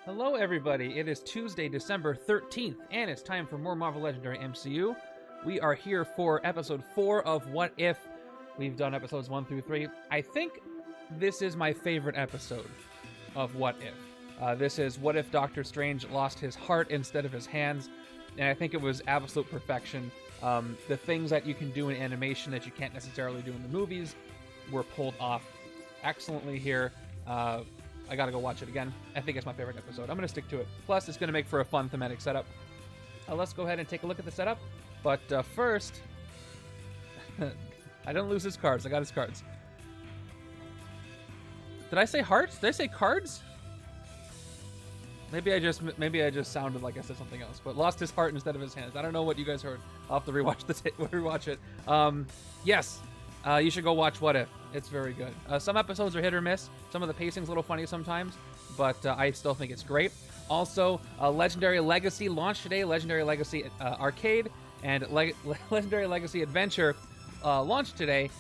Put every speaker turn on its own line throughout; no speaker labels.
Hello everybody, it is Tuesday, December 13th, and it's time for more Marvel Legendary MCU. We are here for episode 4 of What If. We've done episodes 1 through 3. I think this is my favorite episode of What If. This is What If Doctor Strange lost his heart instead of his hands, and I think it was absolute perfection. The things that you can do in animation that you can't necessarily do in the movies were pulled off excellently here. I gotta go watch it again. I think it's my favorite episode. I'm gonna stick to it. Plus, it's gonna make for a fun thematic setup. Let's go ahead and take a look at the setup. But first, I didn't lose his cards. I got his cards. Did I say hearts? Did I say cards? Maybe I just sounded like I said something else. But lost his heart instead of his hands. I don't know what you guys heard. I'll have to rewatch it. Yes. You should go watch What If. It's very good. Some episodes are hit or miss. Some of the pacing's a little funny sometimes, but I still think it's great. Also, Legendary Legacy launched today. Legendary Legacy Arcade and Legendary Legacy Adventure launched today.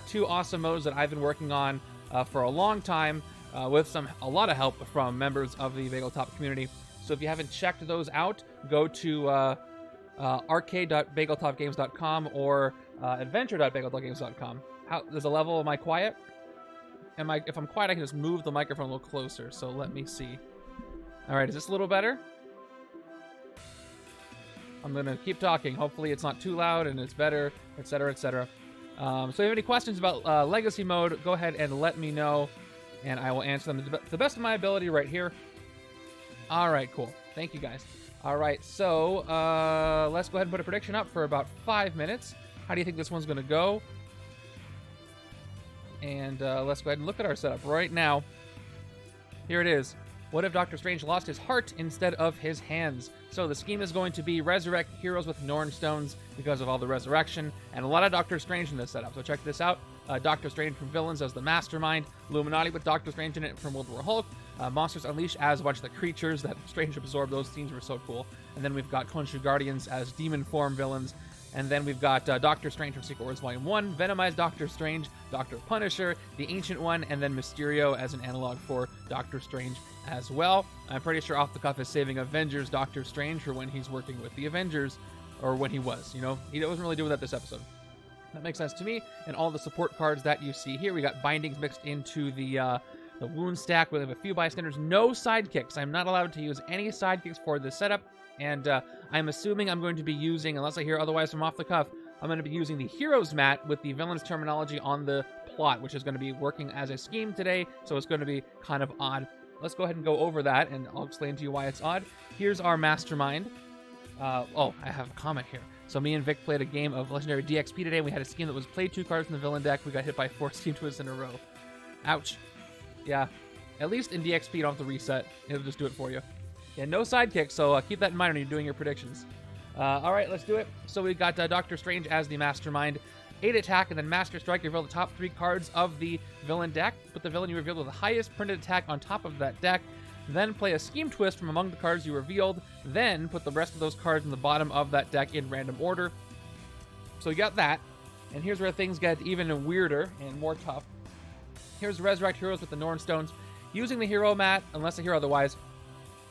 Two awesome modes that I've been working on for a long time with a lot of help from members of the Bageltop community. So if you haven't checked those out, go to arcade.bageltopgames.com or adventure.bageltopgames.com. There's a level. Am I quiet? If I'm quiet, I can just move the microphone a little closer. So let me see. All right, is this a little better? I'm gonna keep talking. Hopefully, it's not too loud and it's better, etc., etc. So if you have any questions about Legacy mode, go ahead and let me know, and I will answer them to the best of my ability right here. All right, cool. Thank you, guys. All right, so let's go ahead and put a prediction up for about 5 minutes. How do you think this one's gonna go? And let's go ahead and look at our setup right now. Here it is. What if Doctor Strange lost his heart instead of his hands? So the scheme is going to be resurrect heroes with Norn stones because of all the resurrection, and a lot of Doctor Strange in this setup. So check this out. Doctor Strange from Villains as the Mastermind, Illuminati with Doctor Strange in it from World War Hulk, Monsters Unleashed as a bunch of the creatures that Strange absorbed. Those scenes were so cool. And then we've got Khonshu Guardians as demon form villains. And then we've got Doctor Strange from Secret Wars Volume 1, Venomized Doctor Strange, Dr. Punisher, the Ancient One, and then Mysterio as an analog for Doctor Strange as well. I'm pretty sure off the cuff is saving Avengers Doctor Strange for when he's working with the Avengers, or when he was, you know? He wasn't really doing that this episode. That makes sense to me. And all the support cards that you see here, we got bindings mixed into the wound stack. We have a few bystanders, no sidekicks. I'm not allowed to use any sidekicks for this setup. And I'm assuming I'm going to be using, unless I hear otherwise from off the cuff, I'm going to be using the Heroes mat with the villains terminology on the plot, which is going to be working as a scheme today, so it's going to be kind of odd. Let's go ahead and go over that, and I'll explain to you why it's odd. Here's our Mastermind. Oh, I have a comment here. So me and Vic played a game of Legendary DXP today, and we had a scheme that was play 2 cards from the villain deck. We got hit by 4 scheme twists in a row. Ouch. Yeah. At least in DXP, you don't have to reset. It'll just do it for you. Yeah, no sidekick, so keep that in mind when you're doing your predictions. All right, let's do it. So we got Doctor Strange as the Mastermind. 8 attack, and then Master Strike. Reveal the top 3 cards of the villain deck. Put the villain you revealed with the highest printed attack on top of that deck. Then play a Scheme Twist from among the cards you revealed. Then put the rest of those cards in the bottom of that deck in random order. So you got that. And here's where things get even weirder and more tough. Here's Resurrect heroes with the Norn stones. Using the hero mat, unless I hear otherwise.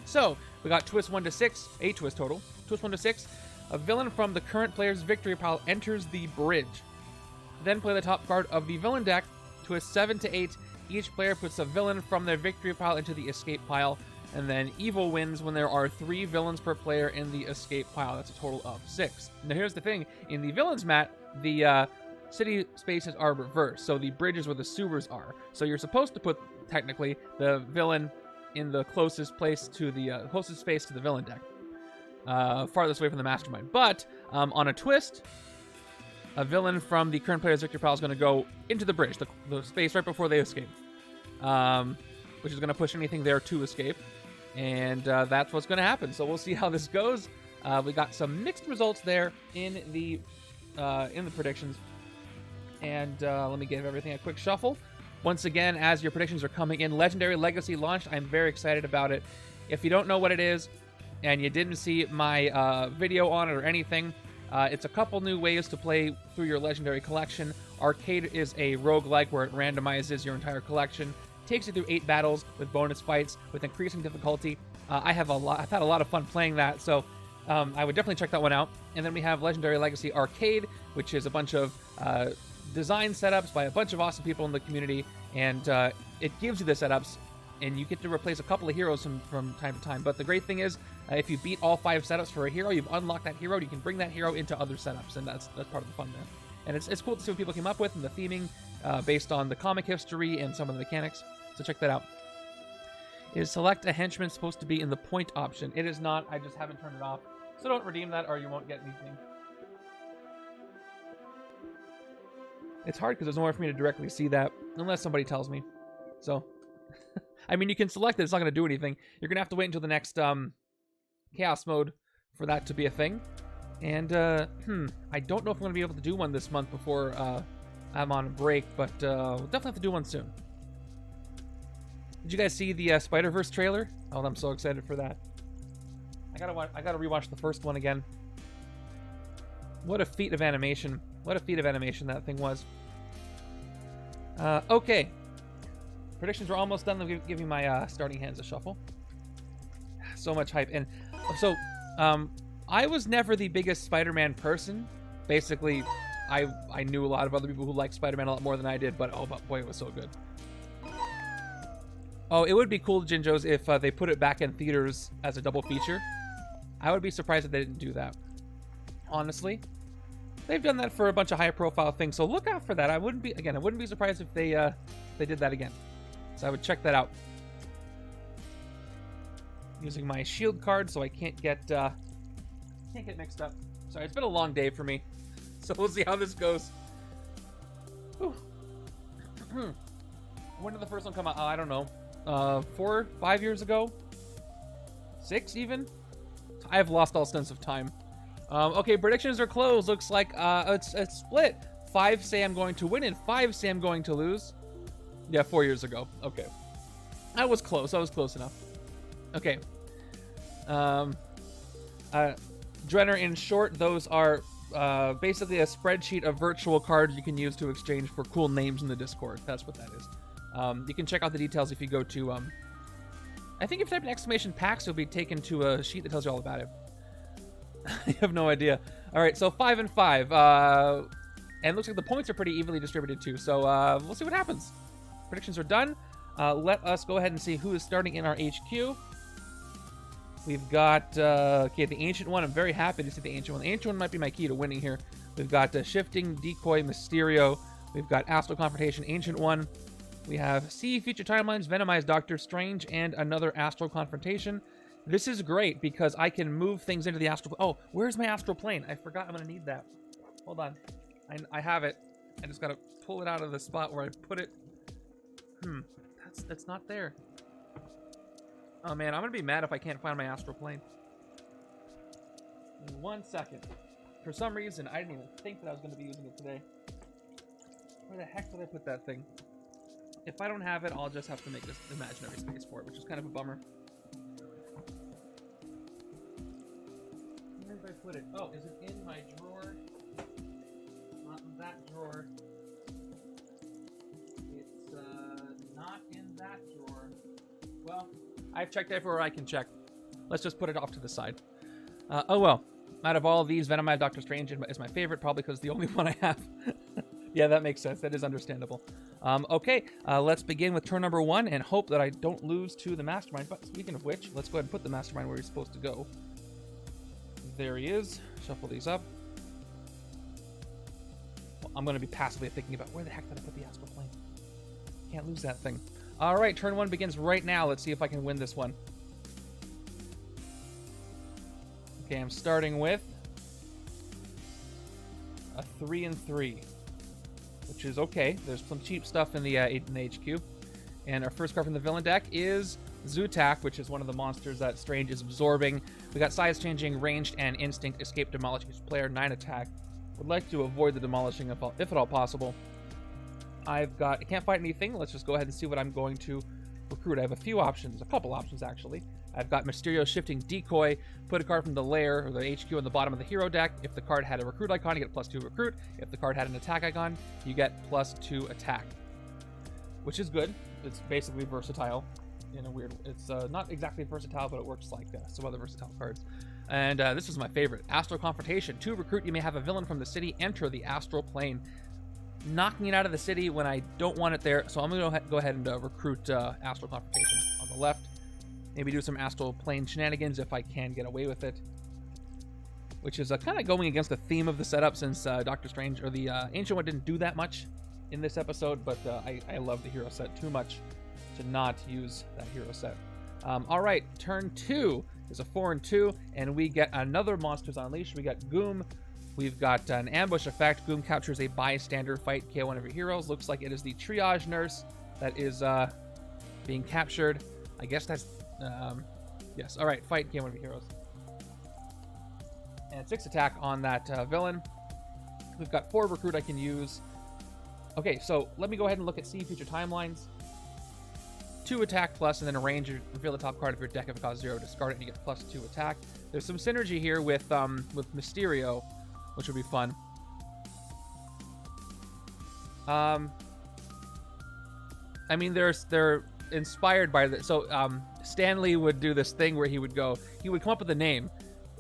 So, we got twist 1 to 6, 8 twists total. Twist 1 to 6, a villain from the current player's victory pile enters the bridge. Then play the top card of the villain deck. Twist 7 to 8, each player puts a villain from their victory pile into the escape pile. And then evil wins when there are 3 villains per player in the escape pile. That's a total of 6. Now here's the thing, in the villains mat, the city spaces are reversed. So the bridge is where the sewers are. So you're supposed to put, technically, the villain in the closest place to the closest space to the villain deck, farthest away from the Mastermind. But on a twist, a villain from the current player's victory pile is going to go into the bridge, the space right before they escape, which is going to push anything there to escape, and that's what's going to happen. So we'll see how this goes. We got some mixed results there in the predictions, and let me give everything a quick shuffle. Once again, as your predictions are coming in, Legendary Legacy launched. I'm very excited about it. If you don't know what it is, and you didn't see my video on it or anything, it's a couple new ways to play through your Legendary collection. Arcade is a roguelike where it randomizes your entire collection. takes you through 8 battles with bonus fights with increasing difficulty. I've had a lot of fun playing that, so I would definitely check that one out. And then we have Legendary Legacy Arcade, which is a bunch of design setups by a bunch of awesome people in the community, and it gives you the setups, and you get to replace a couple of heroes from time to time. But the great thing is, if you beat all 5 setups for a hero, you've unlocked that hero, and you can bring that hero into other setups, and that's part of the fun there. And it's cool to see what people came up with and the theming based on the comic history and some of the mechanics. So check that out. Is select a henchman supposed to be in the point option? It is not. I just haven't turned it off. So don't redeem that or you won't get anything. It's hard because there's nowhere for me to directly see that unless somebody tells me. So, I mean, you can select it. It's not going to do anything. You're going to have to wait until the next chaos mode for that to be a thing. And, I don't know if I'm going to be able to do one this month before I'm on break, but we'll definitely have to do one soon. Did you guys see the Spider-Verse trailer? Oh, I'm so excited for that. I gotta rewatch the first one again. What a feat of animation. What a feat of animation that thing was. Okay. Predictions are almost done. Let me give you my starting hands a shuffle. So much hype. And so, I was never the biggest Spider-Man person. Basically, I knew a lot of other people who liked Spider-Man a lot more than I did, but oh boy, it was so good. Oh, it would be cool, Jinjos, if they put it back in theaters as a double feature. I would be surprised if they didn't do that. Honestly. They've done that for a bunch of high-profile things, so look out for that. I wouldn't be surprised if they did that again. So I would check that out. Using my shield card so I can't get mixed up. Sorry, it's been a long day for me. So we'll see how this goes. When did the first one come out? Oh, I don't know. 4, 5 years ago? 6 even? I have lost all sense of time. Okay, predictions are closed. Looks like it's split. 5 say I'm going to win and 5 say I'm going to lose. Yeah, 4 years ago. Okay. I was close. I was close enough. Okay. Drenner, in short, those are basically a spreadsheet of virtual cards you can use to exchange for cool names in the Discord. That's what that is. You can check out the details if you go to, I think if you type in !packs, you'll be taken to a sheet that tells you all about it. I have no idea. All right, so 5 and 5. And it looks like the points are pretty evenly distributed too. So we'll see what happens. Predictions are done. Let us go ahead and see who is starting in our HQ. We've got, okay, the Ancient One. I'm very happy to see the Ancient One. The Ancient One might be my key to winning here. We've got Shifting, Decoy, Mysterio. We've got Astral Confrontation, Ancient One. We have See Future Timelines, Venomized Doctor Strange, and another Astral Confrontation. This is great because I can move things into the Astral... Oh, where's my Astral Plane? I forgot I'm going to need that. Hold on. I have it. I just got to pull it out of the spot where I put it. That's not there. Oh, man, I'm going to be mad if I can't find my Astral Plane. 1 second. For some reason, I didn't even think that I was going to be using it today. Where the heck did I put that thing? If I don't have it, I'll just have to make this imaginary space for it, which is kind of a bummer. Where did I put it? Oh, is it in my drawer? Not in that drawer. It's not in that drawer. Well, I've checked everywhere I can check. Let's just put it off to the side. Oh well. Out of all of these, Venomized Doctor Strange is my favorite, probably because it's the only one I have. Yeah, that makes sense. That is understandable. Okay, let's begin with turn number 1 and hope that I don't lose to the Mastermind. But speaking of which, let's go ahead and put the Mastermind where he's supposed to go. There he is. Shuffle these up. Well, I'm going to be passively thinking about where the heck did I put the Astral Plane? Can't lose that thing. All right, turn 1 begins right now. Let's see if I can win this one. Okay, I'm starting with a 3 and 3. Which is okay. There's some cheap stuff in the HQ. And our first card from the villain deck is Zootak, which is one of the monsters that Strange is absorbing. We got size changing, ranged, and instinct. Escape, demolish each player, 9 attack. Would like to avoid the demolishing if at all possible. I can't fight anything. Let's just go ahead and see what I'm going to recruit. I have a few options, a couple options actually. I've got Mysterio, Shifting, Decoy. Put a card from the lair or the HQ on the bottom of the hero deck. If the card had a recruit icon, you get +2 recruit. If the card had an attack icon, you get +2 attack, which is good. it's basically versatile in a weird. It's not exactly versatile, but it works like some other versatile cards. And this is my favorite, Astral Confrontation. To recruit, you may have a villain from the city enter the astral plane, knocking it out of the city when I don't want it there. So I'm gonna go ahead and recruit Astral Confrontation on the left. Maybe do some astral plane shenanigans if I can get away with it, which is kind of going against the theme of the setup, since Doctor Strange or the Ancient One didn't do that much in this episode. But I love the hero set too much to not use that hero set. All right, turn 2 is a 4 and 2, and we get another Monsters Unleashed. We got Goom. We've got an ambush effect. Goom captures a bystander. Fight, KO one of your heroes. Looks like it is the triage nurse that is being captured. I guess that's yes. All right, fight, KO one of your heroes. And 6 attack on that villain. We've got 4 recruit I can use. Okay, so let me go ahead and look at See Future Timelines. 2 attack plus, and then arrange or reveal the top card of your deck. If it costs 0, discard it, and you get plus 2 attack. There's some synergy here with Mysterio, which would be fun. I mean, they're inspired by the. So Stanley would do this thing where he would come up with a name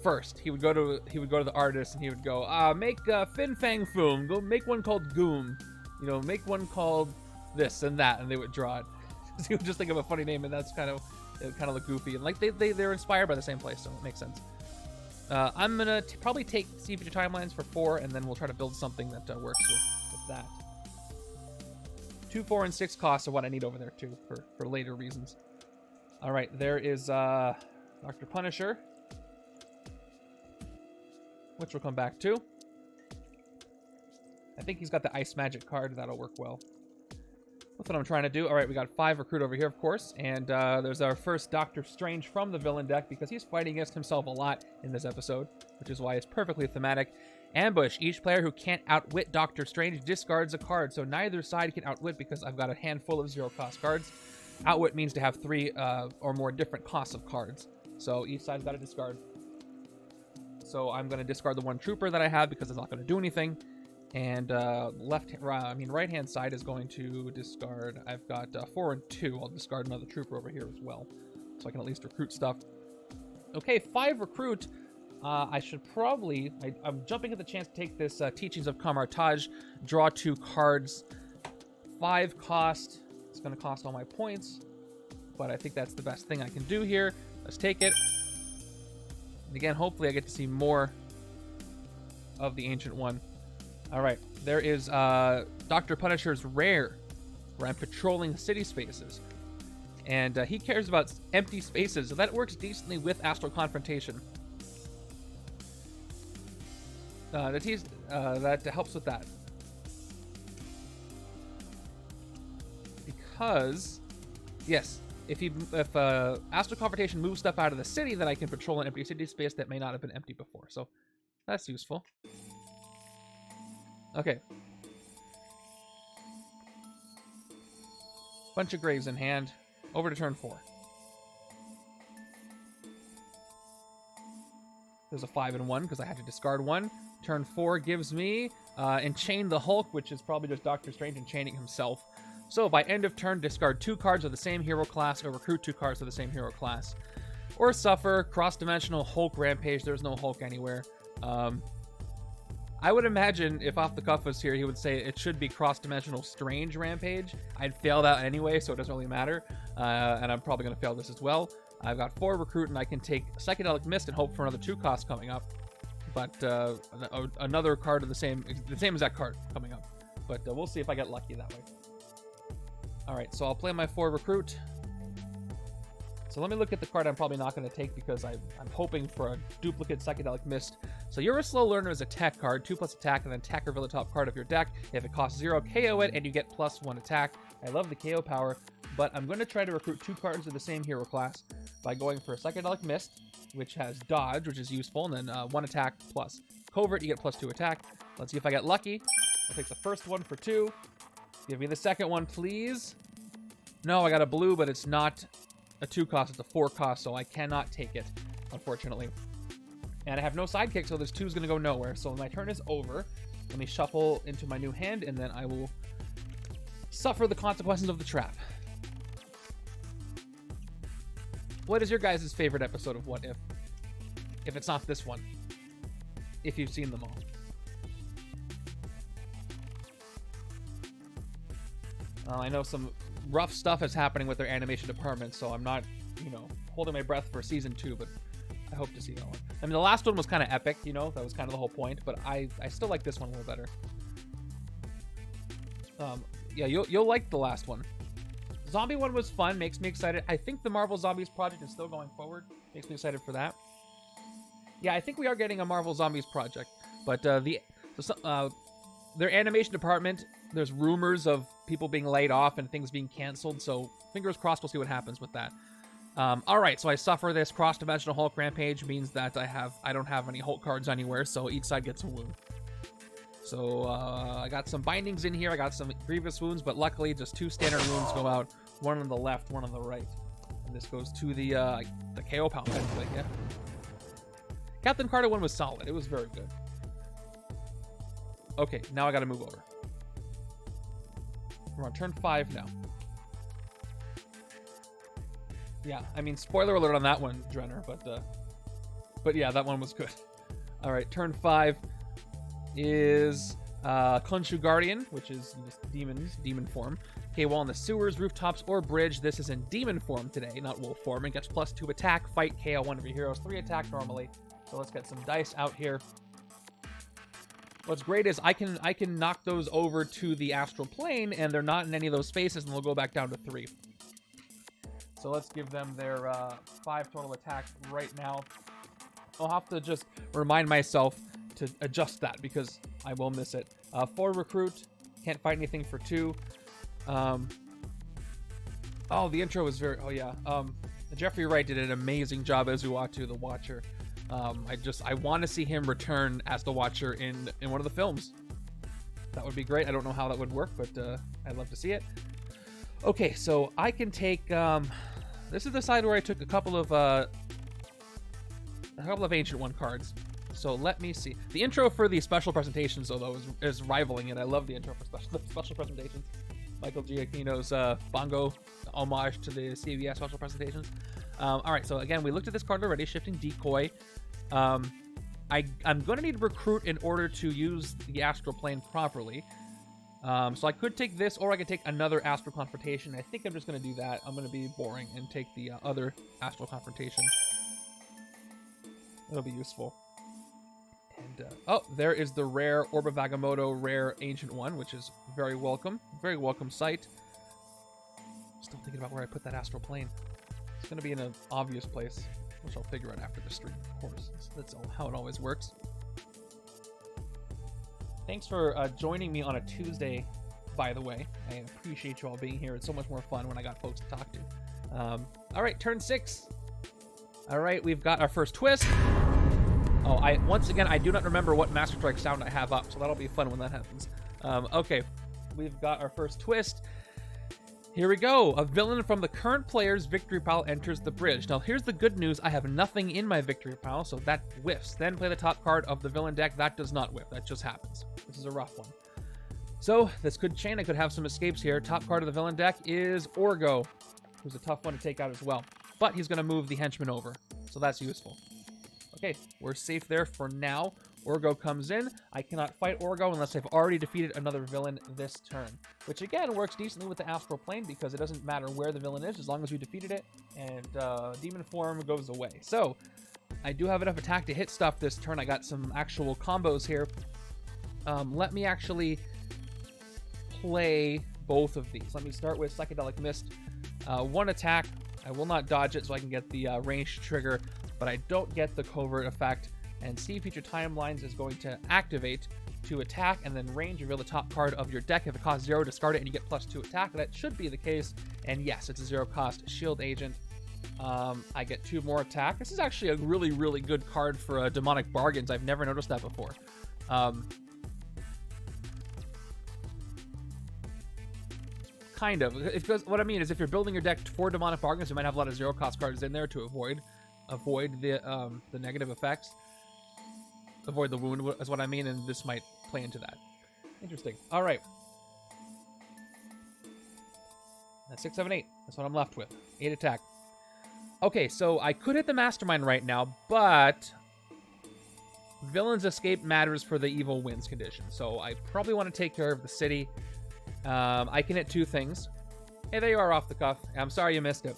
first. He would go to the artist and he would go, make Fin Fang Foom. Go make one called Goom. You know, make one called this and that, and they would draw it. So he would just think of a funny name, and that's it would kind of look goofy, and like they're inspired by the same place, so it makes sense. I'm gonna probably take See Future Timelines for 4, and then we'll try to build something that works with that. 2, 4, and 6 costs are what I need over there too for later reasons. All right, there is Dr. Punisher, which we'll come back to. I think he's got the Ice Magic card. That'll work well. That's what I'm trying to do. All right, we got 5 recruit over here, of course, and there's our first Doctor Strange from the villain deck, because he's fighting against himself a lot in this episode, which is why it's perfectly thematic. Ambush. Each player who can't outwit Doctor Strange discards a card, so neither side can outwit because I've got a handful of 0-cost cards. Outwit means to have 3 or more different costs of cards, so each side's got to discard. So I'm going to discard the 1 trooper that I have because it's not going to do anything. And right-hand side is going to discard. I've got 4 and 2. I'll discard another trooper over here as well, so I can at least recruit stuff. Okay, 5 recruit. I should probably. I'm jumping at the chance to take this Teachings of Camartage. Draw 2 cards. 5 cost. It's going to cost all my points, but I think that's the best thing I can do here. Let's take it. And again, hopefully, I get to see more of the Ancient One. All right, there is Dr. Punisher's Rare, where I'm patrolling city spaces. And he cares about empty spaces, so that works decently with Astral Confrontation. That helps with that. Because, yes, if Astral Confrontation moves stuff out of the city, then I can patrol an empty city space that may not have been empty before. So that's useful. Okay. Bunch of graves in hand. Over to turn 4. There's a 5 and 1 because I have to discard 1. Turn 4 gives me Enchain the Hulk, which is probably just Doctor Strange enchaining himself. So by end of turn, discard 2 cards of the same hero class, or recruit 2 cards of the same hero class. Or suffer cross-dimensional Hulk Rampage. There's no Hulk anywhere. I would imagine if Off the Cuff was here, he would say it should be cross-dimensional Strange Rampage. I'd fail that anyway, so it doesn't really matter. And I'm probably going to fail this as well. I've got 4 recruit, and I can take Psychedelic Mist and hope for another 2 costs coming up. But another card of the same exact card coming up. But we'll see if I get lucky that way. All right, so I'll play my 4 recruit. So let me look at the card I'm probably not going to take because I'm hoping for a duplicate Psychedelic Mist. So You're a Slow Learner is a tech card, 2+ attack, and then attack reveal the top card of your deck. If it costs 0, KO it, and you get +1 attack. I love the KO power, but I'm going to try to recruit 2 cards of the same hero class by going for a Psychedelic Mist, which has dodge, which is useful, and then 1 attack plus covert, you get +2 attack. Let's see if I get lucky. I'll take the first one for 2. Give me the second one, please. No, I got a blue, but it's not a 2 cost, it's a 4 cost, so I cannot take it, unfortunately. And I have no sidekick, so this 2 is going to go nowhere. So my turn is over. Let me shuffle into my new hand, and then I will suffer the consequences of the trap. What is your guys' favorite episode of What If? If it's not this one. If you've seen them all. I know some rough stuff is happening with their animation department, so I'm not, holding my breath for season 2, but I hope to see that one. I mean, the last one was kind of epic, that was kind of the whole point, but I still like this one a little better. Yeah, you'll like the last one. Zombie one was fun, makes me excited. I think the Marvel Zombies project is still going forward. Makes me excited for that. Yeah, I think we are getting a Marvel Zombies project, but their animation department, there's rumors of people being laid off and things being canceled, so fingers crossed we'll see what happens with that. Alright, so I suffer this cross-dimensional Hulk rampage, means that I don't have any Hulk cards anywhere, so each side gets a wound. So, I got some bindings in here, I got some grievous wounds, but luckily just 2 standard wounds go out, one on the left, one on the right. And this goes to the KO pal, technically, yeah. Captain Carter one was solid, it was very good. Okay, now I gotta move over. We're on turn 5 now. Yeah, I mean, spoiler alert on that one, Drenner, but yeah, that one was good. All right, turn 5 is Khonshu Guardian, which is demon form. Okay, while in the sewers, rooftops, or bridge, this is in demon form today, not wolf form, and gets +2 attack, fight, KO one of your heroes, 3 attack normally. So let's get some dice out here. What's great is I can knock those over to the astral plane, and they're not in any of those spaces, and they'll go back down to 3. So let's give them their 5 total attacks right now. I'll have to just remind myself to adjust that because I will miss it. 4 recruit, can't fight anything for 2. Oh, the intro was very. Oh yeah. Jeffrey Wright did an amazing job as Uatu the Watcher. I want to see him return as the Watcher in one of the films. That would be great. I don't know how that would work, but I'd love to see it. Okay, so I can take. This is the side where I took a couple of Ancient One cards. So let me see. The intro for the special presentations, though, is rivaling it. I love the intro for special presentations. Michael Giacchino's bongo homage to the CBS special presentations. All right, so again, we looked at this card already, Shifting Decoy. I'm going to need Recruit in order to use the Astral Plane properly. So I could take this, or I could take another Astral Confrontation. I think I'm just going to do that. I'm going to be boring and take the other Astral Confrontation. It'll be useful. And, oh, there is the rare Orb of Agamotto rare Ancient One, which is very welcome. Very welcome sight. Still thinking about where I put that Astral Plane. It's going to be in an obvious place, which I'll figure out after the stream, of course. That's how it always works. Thanks for joining me on a Tuesday, by the way. I appreciate you all being here. It's so much more fun when I got folks to talk to. All right, turn 6. All right, we've got our first twist. Oh, once again, I do not remember what Master Strike sound I have up, so that'll be fun when that happens. Okay, we've got our first twist. Here we go. A villain from the current player's victory pile enters the bridge. Now, here's the good news. I have nothing in my victory pile, so that whiffs. Then play the top card of the villain deck. That does not whiff. That just happens. This is a rough one. So, this could chain. I could have some escapes here. Top card of the villain deck is Orgo, who's a tough one to take out as well. But he's going to move the henchman over, so that's useful. Okay, we're safe there for now. Orgo comes in. I cannot fight Orgo unless I've already defeated another villain this turn, which again works decently with the Astral Plane because it doesn't matter where the villain is as long as we defeated it, and demon form goes away. So I do have enough attack to hit stuff this turn. I got some actual combos here. Let me actually play both of these. Let me start with Psychedelic Mist. 1 attack. I will not dodge it so I can get the ranged trigger, but I don't get the covert effect. And See Future Timelines is going to activate to attack and then range, reveal the top card of your deck. If it costs 0, discard it and you get +2 attack. That should be the case. And yes, it's a 0 cost shield agent. I get 2 more attack. This is actually a really, really good card for Demonic Bargains. I've never noticed that before. Kind of. Because what I mean is if you're building your deck for Demonic Bargains, you might have a lot of 0 cost cards in there to avoid the negative effects. Avoid the wound is what I mean, and this might play into that. Interesting. All right. That's 6, 7, 8. That's what I'm left with. 8 attack. Okay, so I could hit the Mastermind right now, but villains escape matters for the evil wins condition. So I probably want to take care of the city. I can hit 2 things. Hey, there you are off the cuff. I'm sorry you missed it.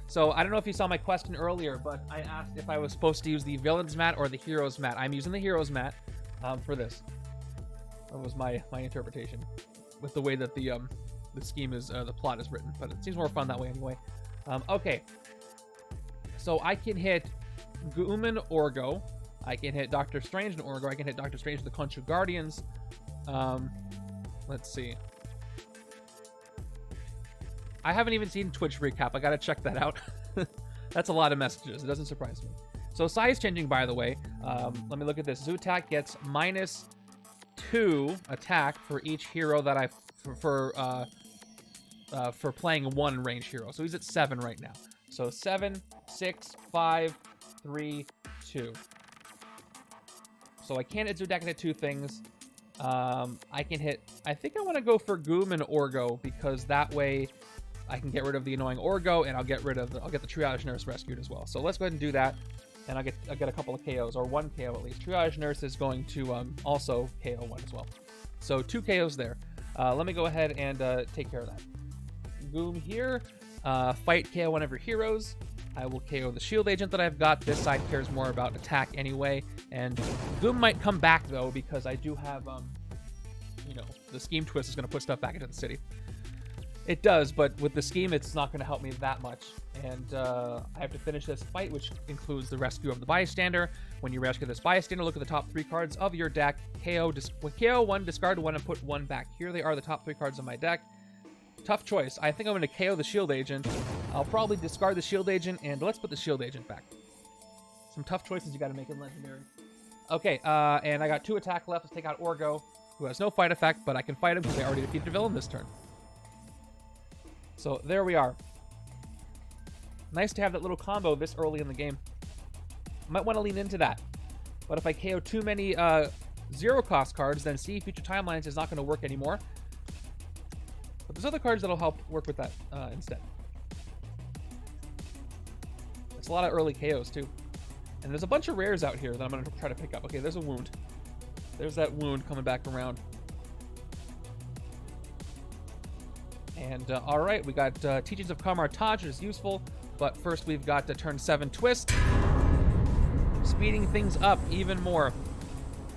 So I don't know if you saw my question earlier, but I asked if I was supposed to use the villains mat or the heroes mat. I'm using the heroes mat for this. That was my interpretation with the way that the scheme is, the plot is written, but it seems more fun that way anyway. Okay, so I can hit Goom and Orgo. I can hit Doctor Strange and Orgo. I can hit Doctor Strange and the Khonshu Guardians. Let's see. I haven't even seen Twitch recap. I gotta check that out. That's a lot of messages. It doesn't surprise me. So size changing, by the way. Let me look at this. Zutak gets -2 attack for each hero that I for playing 1 range hero. So he's at 7 right now. So 7, 6, 5, 3, 2. So I can't hit Zutak hit 2 things. I can hit. I think I want to go for Goom and Orgo because that way I can get rid of the annoying Orgo and I'll get the Triage Nurse rescued as well. So let's go ahead and do that, and I'll get a couple of KOs, or 1 KO at least. Triage Nurse is going to also KO 1 as well. So 2 KOs there. Let me go ahead and take care of that. Goom here. Fight KO one of your heroes. I will KO the shield agent that I've got. This side cares more about attack anyway. And Goom might come back though because I do have the scheme twist is going to put stuff back into the city. It does, but with the scheme, it's not going to help me that much. And I have to finish this fight, which includes the rescue of the bystander. When you rescue this bystander, look at the top 3 cards of your deck. KO 1, discard 1, and put 1 back. Here they are, the top 3 cards of my deck. Tough choice. I think I'm going to KO the shield agent. I'll probably discard the shield agent, and let's put the shield agent back. Some tough choices you got to make in Legendary. Okay, and I got 2 attack left. Let's take out Orgo, who has no fight effect, but I can fight him because I already defeated a villain this turn. So there we are. Nice to have that little combo this early in the game. Might want to lean into that. But if I KO too many 0-cost cards, then See Future Timelines is not going to work anymore. But there's other cards that'll help work with that instead. It's a lot of early KOs too. And there's a bunch of rares out here that I'm going to try to pick up. Okay, there's a wound. There's that wound coming back around. And all right, we got Teachings of Camartage, which is useful. But first, we've got turn 7 Twist, speeding things up even more.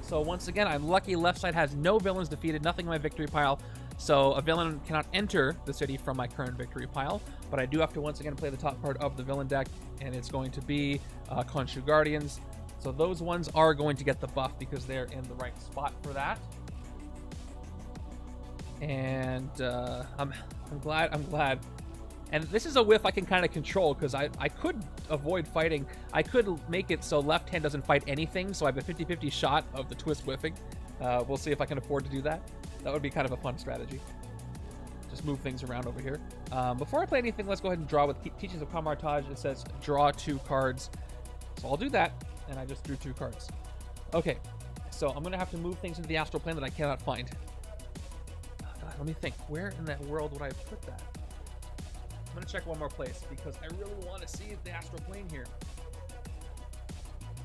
So once again, I'm lucky left side has no villains defeated, nothing in my victory pile. So a villain cannot enter the city from my current victory pile. But I do have to once again play the top card of the villain deck, and it's going to be Khonshu Guardians. So those ones are going to get the buff because they're in the right spot for that. And I'm glad. And this is a whiff I can kind of control because I could avoid fighting. I could make it so left hand doesn't fight anything, so I have a 50-50 shot of the twist whiffing. We'll see if I can afford to do that. That would be kind of a fun strategy. Just move things around over here. Before I play anything, let's go ahead and draw with Teachings of Camartage. It says draw 2 cards. So I'll do that, and I just drew 2 cards. Okay, so I'm going to have to move things into the astral plane that I cannot find. Let me think. Where in that world would I put that? I'm going to check one more place because I really want to see the astral plane here.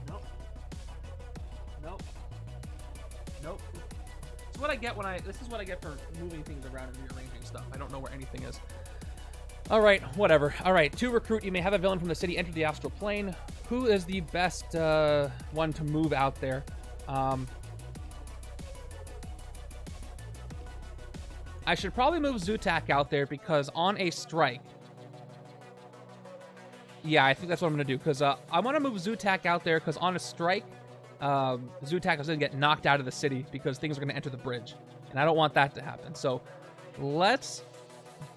Nope. This is what I get this is what I get for moving things around and rearranging stuff. I don't know where anything is. All right, whatever. All right, to recruit, you may have a villain from the city enter the astral plane. Who is the best one to move out there? I should probably move Zutak out there because on a strike... Yeah, I think that's what I'm going to do because I want to move Zutak out there because on a strike, Zutak is going to get knocked out of the city because things are going to enter the bridge. And I don't want that to happen. So let's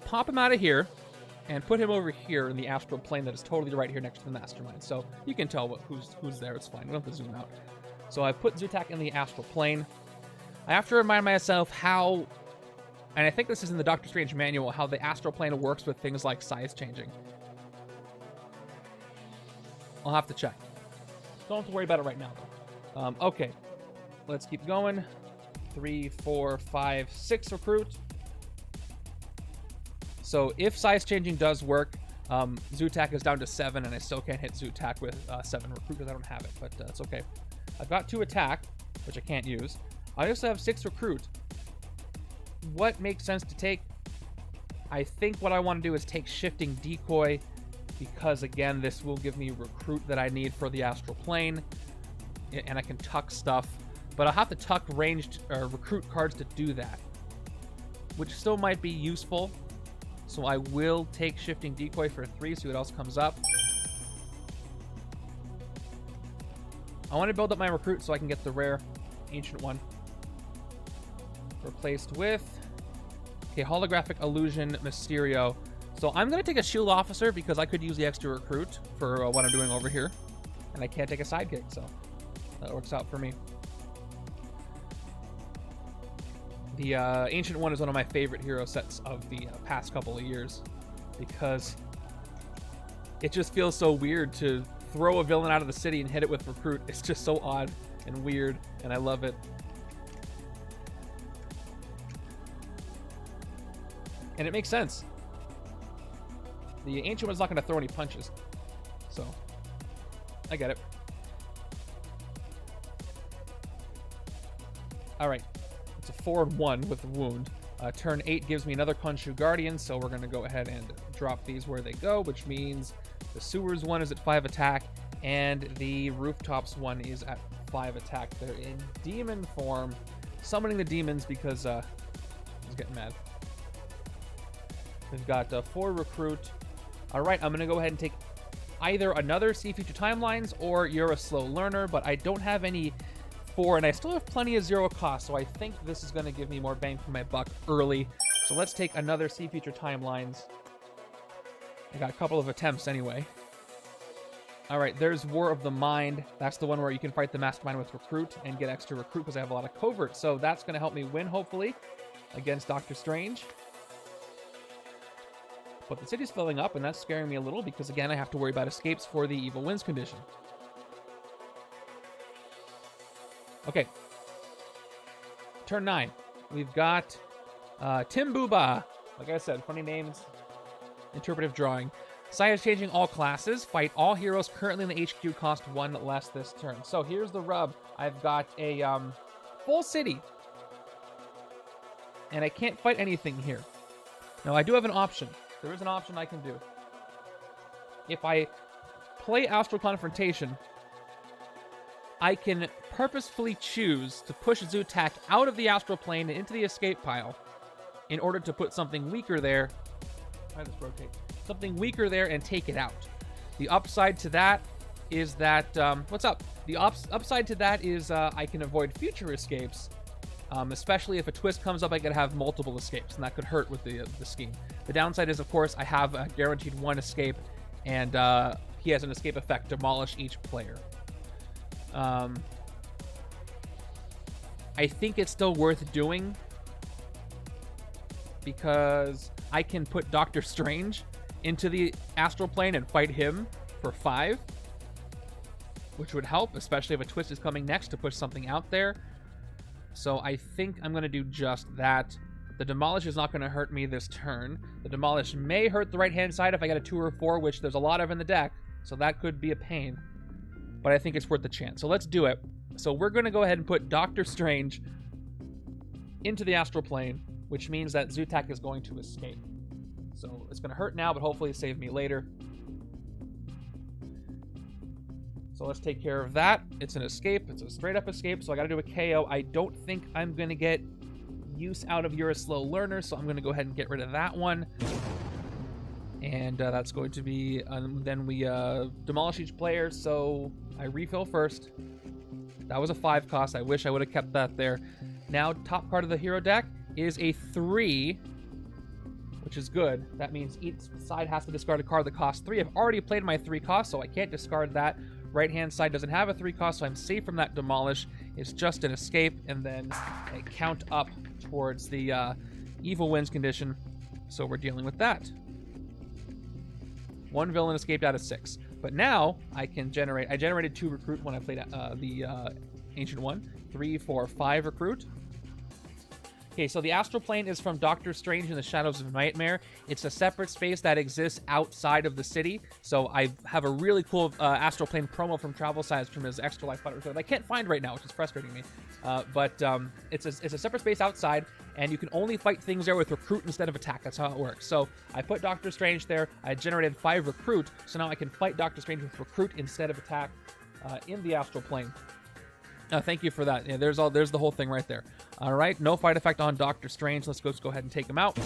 pop him out of here and put him over here in the astral plane that is totally right here next to the Mastermind. So you can tell who's there. It's fine. We don't have to zoom out. So I put Zutak in the astral plane. I have to remind myself how... And I think this is in the Doctor Strange manual, how the astral plane works with things like size changing. I'll have to check. Don't have to worry about it right now, though. Okay. Let's keep going. 3, 4, 5, 6 recruit. So if size changing does work, Zootac is down to 7, and I still can't hit Zootac with 7 recruit because I don't have it, but it's okay. I've got 2 attack, which I can't use. I also have 6 recruit. What makes sense to take? I think what I want to do is take Shifting Decoy, because again, this will give me recruit that I need for the astral plane, and I can tuck stuff, but I'll have to tuck ranged recruit cards to do that, which still might be useful. So I will take Shifting Decoy for 3, see what else comes up. I want to build up my recruit so I can get the rare Ancient one. Replaced with, okay, Holographic Illusion Mysterio. So I'm going to take a Shield Officer because I could use the extra recruit for what I'm doing over here. And I can't take a Sidekick, so that works out for me. The Ancient one is one of my favorite hero sets of the past couple of years, because it just feels so weird to throw a villain out of the city and hit it with recruit. It's just so odd and weird, and I love it. And it makes sense. The Ancient one's not going to throw any punches, so I get it. All right. It's a 4-1 with wound. Turn 8 gives me another Khonshu Guardian, so we're going to go ahead and drop these where they go, which means the Sewers one is at 5 attack, and the Rooftops one is at 5 attack. They're in demon form, summoning the demons because I was getting mad. We've got 4 recruit. All right, I'm going to go ahead and take either another See Future Timelines or You're a Slow Learner, but I don't have any 4, and I still have plenty of 0 cost, so I think this is going to give me more bang for my buck early. So let's take another See Future Timelines. I got a couple of attempts anyway. All right, there's War of the Mind. That's the one where you can fight the Mastermind with recruit and get extra recruit because I have a lot of covert. So that's going to help me win, hopefully, against Doctor Strange. But the city's filling up, and that's scaring me a little because, again, I have to worry about escapes for the Evil Winds condition. Okay. Turn 9. We've got Tim Booba. Like I said, funny names. Interpretive drawing. Sai is changing all classes. Fight all heroes currently in the HQ. Cost 1 less this turn. So here's the rub. I've got a full city. And I can't fight anything here. Now, I do have an option. There is an option I can do. If I play Astral Confrontation, I can purposefully choose to push Zootac out of the astral plane and into the escape pile in order to put something weaker there. Try this rotate. Something weaker there and take it out. The upside to that is that what's up? The upside to that is I can avoid future escapes, especially if a twist comes up. I could have multiple escapes, and that could hurt with the scheme. The downside is, of course, I have a guaranteed 1 escape, and he has an escape effect: demolish each player. I think it's still worth doing because I can put Doctor Strange into the astral plane and fight him for 5, which would help, especially if a twist is coming next to push something out there. So I think I'm going to do just that. The demolish is not going to hurt me this turn. The demolish may hurt the right-hand side if I get a 2 or 4, which there's a lot of in the deck, so that could be a pain. But I think it's worth the chance. So let's do it. So we're going to go ahead and put Doctor Strange into the astral plane, which means that Zootac is going to escape. So it's going to hurt now, but hopefully save me later. So let's take care of that. It's an escape. It's a straight-up escape, so I got to do a KO. I don't think I'm going to get use out of You're a Slow Learner, so I'm going to go ahead and get rid of that one. And that's going to be... then we demolish each player, so I refill first. That was a 5 cost. I wish I would have kept that there. Now, top card of the hero deck is a 3, which is good. That means each side has to discard a card that costs 3. I've already played my 3 cost, so I can't discard that. Right-hand side doesn't have a 3 cost, so I'm safe from that demolish. It's just an escape, and then I count up towards the Evil Winds condition, so we're dealing with that. 1 villain escaped out of 6. But now I can generate... I generated 2 recruit when I played the Ancient one. 3, 4, 5 recruit. Okay, so the astral plane is from Doctor Strange in the Shadows of Nightmare. It's a separate space that exists outside of the city. So I have a really cool astral plane promo from Travel Size from his Extra Life Fighter that I can't find right now, which is frustrating me. But it's a separate space outside, and you can only fight things there with recruit instead of attack. That's how it works. So I put Doctor Strange there. I generated 5 recruit, so now I can fight Doctor Strange with recruit instead of attack in the astral plane. Thank you for that. Yeah, there's the whole thing right there. All right, no fight effect on Doctor Strange. Let's go ahead and take him out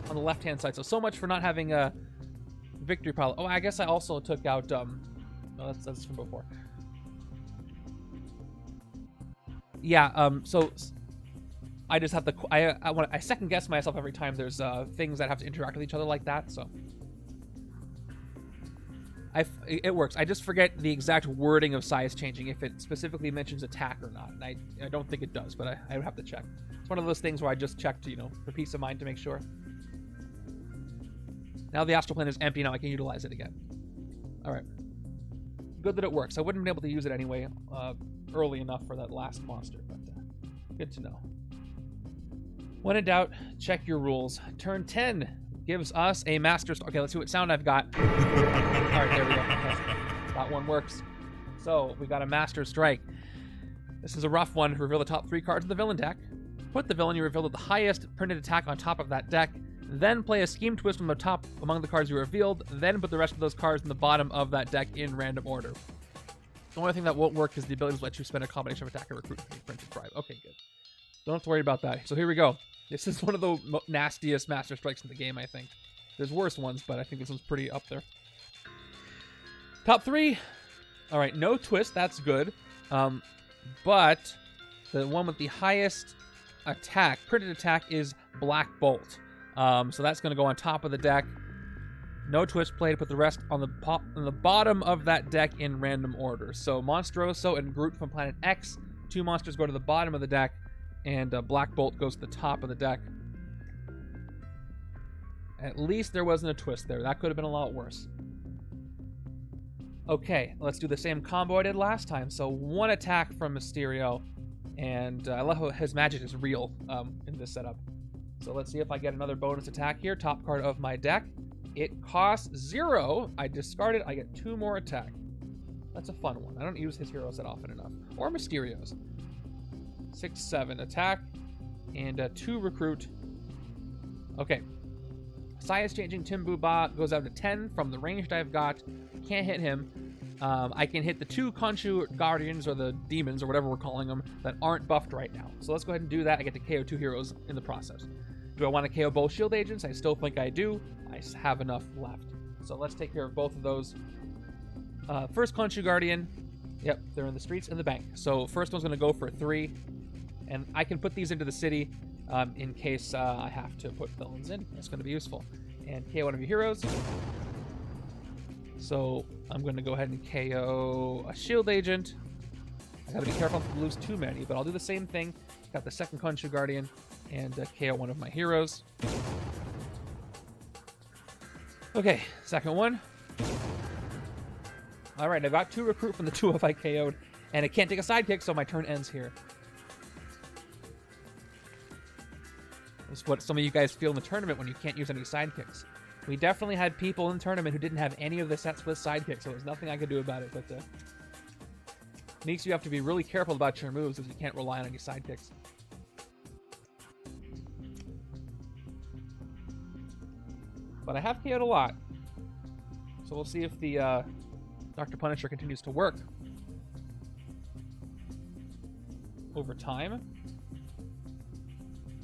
on the left-hand side. So much for not having a victory pile. Oh, I guess I also took out. No, that's from before. Yeah. So I just have to. I second guess myself every time there's things that have to interact with each other like that. So. It works. I just forget the exact wording of size changing, if it specifically mentions attack or not. And I don't think it does, but I would have to check. It's one of those things where I just checked, for peace of mind to make sure. Now the astral plane is empty. Now I can utilize it again. All right. Good that it works. I wouldn't have been able to use it anyway early enough for that last monster, but good to know. When in doubt, check your rules. Turn 10. Gives us a master... Okay, let's see what sound I've got. All right, there we go. That one works. So, we got a Master Strike. This is a rough one. Reveal the top 3 cards of the villain deck. Put the villain you revealed with the highest printed attack on top of that deck. Then play a Scheme Twist from the top among the cards you revealed. Then put the rest of those cards in the bottom of that deck in random order. The only thing that won't work is the ability to let you spend a combination of attack and recruit from the printed tribe. Okay, good. Don't have to worry about that. So here we go. This is one of the nastiest Master Strikes in the game, I think. There's worse ones, but I think this one's pretty up there. Top 3. All right, no twist. That's good. But the one with the highest attack, printed attack, is Black Bolt. So that's going to go on top of the deck. No twist played. Put the rest on the bottom of that deck in random order. So Monstroso and Groot from Planet X. 2 monsters go to the bottom of the deck. And Black Bolt goes to the top of the deck. At least there wasn't a twist there. That could have been a lot worse. Okay, let's do the same combo I did last time. So 1 attack from Mysterio. And I love how his magic is real in this setup. So let's see if I get another bonus attack here. Top card of my deck. It costs 0. I discard it. I get 2 more attack. That's a fun one. I don't use his heroes that often enough. Or Mysterio's. 6, 7 attack, and 2 recruit. Okay. Size changing Timbu goes out to 10 from the ranged I've got. Can't hit him. I can hit the 2 Khonshu Guardians, or the demons, or whatever we're calling them, that aren't buffed right now. So let's go ahead and do that. I get to KO 2 heroes in the process. Do I want to KO both shield agents? I still think I do. I have enough left. So let's take care of both of those. First Khonshu Guardian. Yep, they're in the streets and the bank. So first one's going to go for 3. And I can put these into the city in case I have to put villains in. That's going to be useful. And KO one of your heroes. So I'm going to go ahead and KO a shield agent. I got to be careful not to lose too many, but I'll do the same thing. Got the second Khonshu Guardian and KO one of my heroes. Okay, second one. All right, I got 2 recruit from the 2 of I KO'd, and it can't take a sidekick, so my turn ends here. That's what some of you guys feel in the tournament when you can't use any sidekicks. We definitely had people in the tournament who didn't have any of the sets with sidekicks, so there's nothing I could do about it. But it makes you have to be really careful about your moves, as you can't rely on any sidekicks. But I have KO'd a lot, so we'll see if the Dr. Punisher continues to work over time.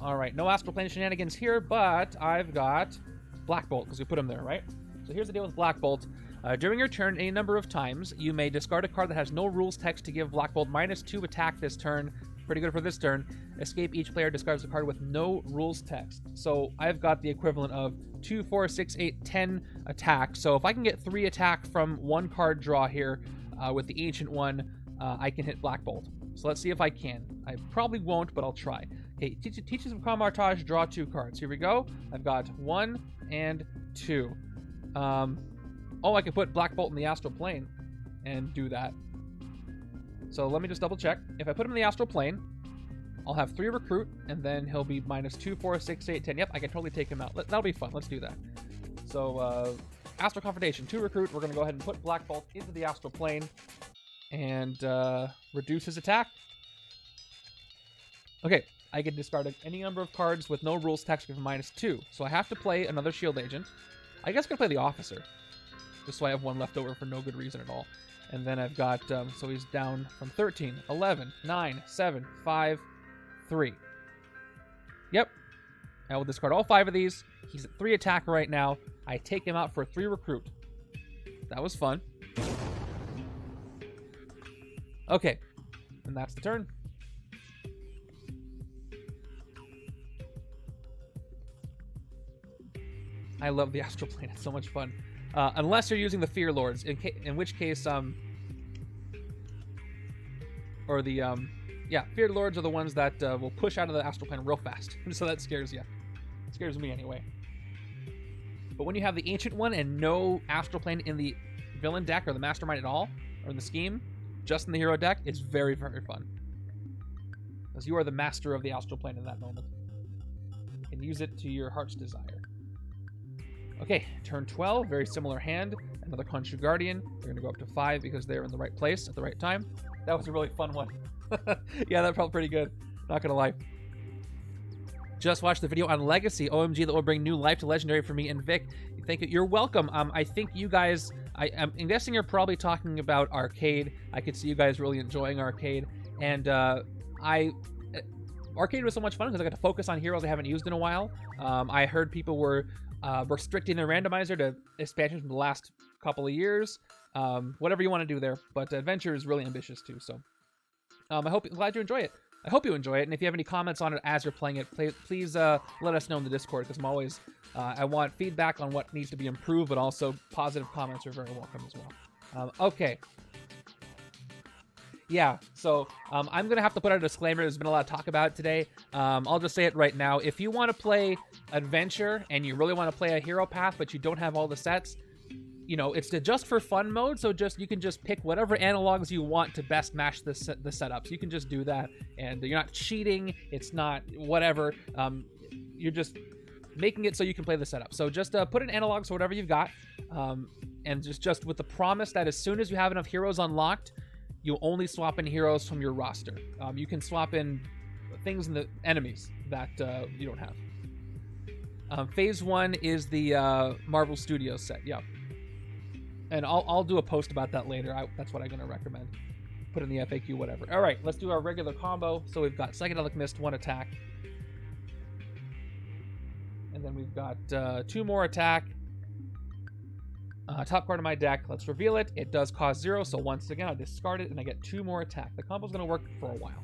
All right, no Astral Plane shenanigans here, but I've got Black Bolt, because we put him there, right? So here's the deal with Black Bolt. During your turn, any number of times, you may discard a card that has no rules text to give Black Bolt -2 attack this turn. Pretty good for this turn. Escape, each player discards a card with no rules text. So I've got the equivalent of 2, 4, 6, 8, 10 attack. So if I can get 3 attack from 1 card draw here with the Ancient one, I can hit Black Bolt. So let's see if I can. I probably won't, but I'll try. Okay, Teachers of Camartage, draw 2 cards. Here we go. I've got 1 and 2. Oh, I can put Black Bolt in the Astral Plane and do that. So let me just double check. If I put him in the Astral Plane, I'll have 3 recruit, and then he'll be minus 2, 4, 6, 8, 10. Yep, I can totally take him out. That'll be fun. Let's do that. So, Astral Confrontation, 2 recruit. We're going to go ahead and put Black Bolt into the Astral Plane and reduce his attack. Okay, I can discard any number of cards with no rules text for minus 2. So I have to play another Shield Agent. I guess I'm going to play the Officer, just so I have 1 left over for no good reason at all. And then I've got, so he's down from 13, 11, 9, 7, 5, 3. Yep. I will discard all 5 of these. He's at 3 attack right now. I take him out for 3 recruit. That was fun. Okay. And that's the turn. I love the Astral Plane. It's so much fun. Unless you're using the Fear Lords, in which case, or the, yeah, Fear Lords are the ones that will push out of the Astral Plane real fast. So that scares you. It scares me anyway. But when you have the Ancient one and no Astral Plane in the villain deck or the Mastermind at all, or in the scheme, just in the hero deck, it's very, very fun. Because you are the master of the Astral Plane in that moment. And use it to your heart's desire. Okay, turn 12, very similar hand. Another Khonshu Guardian. They're going to go up to 5 because they're in the right place at the right time. That was a really fun one. Yeah, that felt pretty good. Not going to lie. Just watched the video on Legacy. OMG, that will bring new life to Legendary for me and Vic. Thank you. You're welcome. I think you guys... I'm guessing you're probably talking about Arcade. I could see you guys really enjoying Arcade. And Arcade was so much fun because I got to focus on heroes I haven't used in a while. I heard people were... restricting the randomizer to expansions from the last couple of years. Whatever you want to do there. But Adventure is really ambitious too. So I'm glad you enjoy it. I hope you enjoy it. And if you have any comments on it as you're playing it, please let us know in the Discord, because I'm always, I want feedback on what needs to be improved, but also positive comments are very welcome as well. Okay. Yeah, so I'm going to have to put out a disclaimer. There's been a lot of talk about it today. I'll just say it right now. If you want to play Adventure and you really want to play a hero path, but you don't have all the sets, you know, it's the just for fun mode. So you can just pick whatever analogs you want to best match the setups. You can just do that, and you're not cheating. It's not whatever. You're just making it so you can play the setup. So just put in analogs for whatever you've got, and just with the promise that as soon as you have enough heroes unlocked, you'll only swap in heroes from your roster. You can swap in things in the enemies that you don't have. Phase 1 is the Marvel Studios set. Yeah. And I'll do a post about that later. That's what I'm going to recommend. Put in the FAQ, whatever. All right, let's do our regular combo. So we've got Psychedelic Mist, 1 attack. And then we've got 2 more attack. Top card of my deck, let's reveal it. It does cost 0, so once again, I discard it, and I get 2 more attack. The combo's going to work for a while.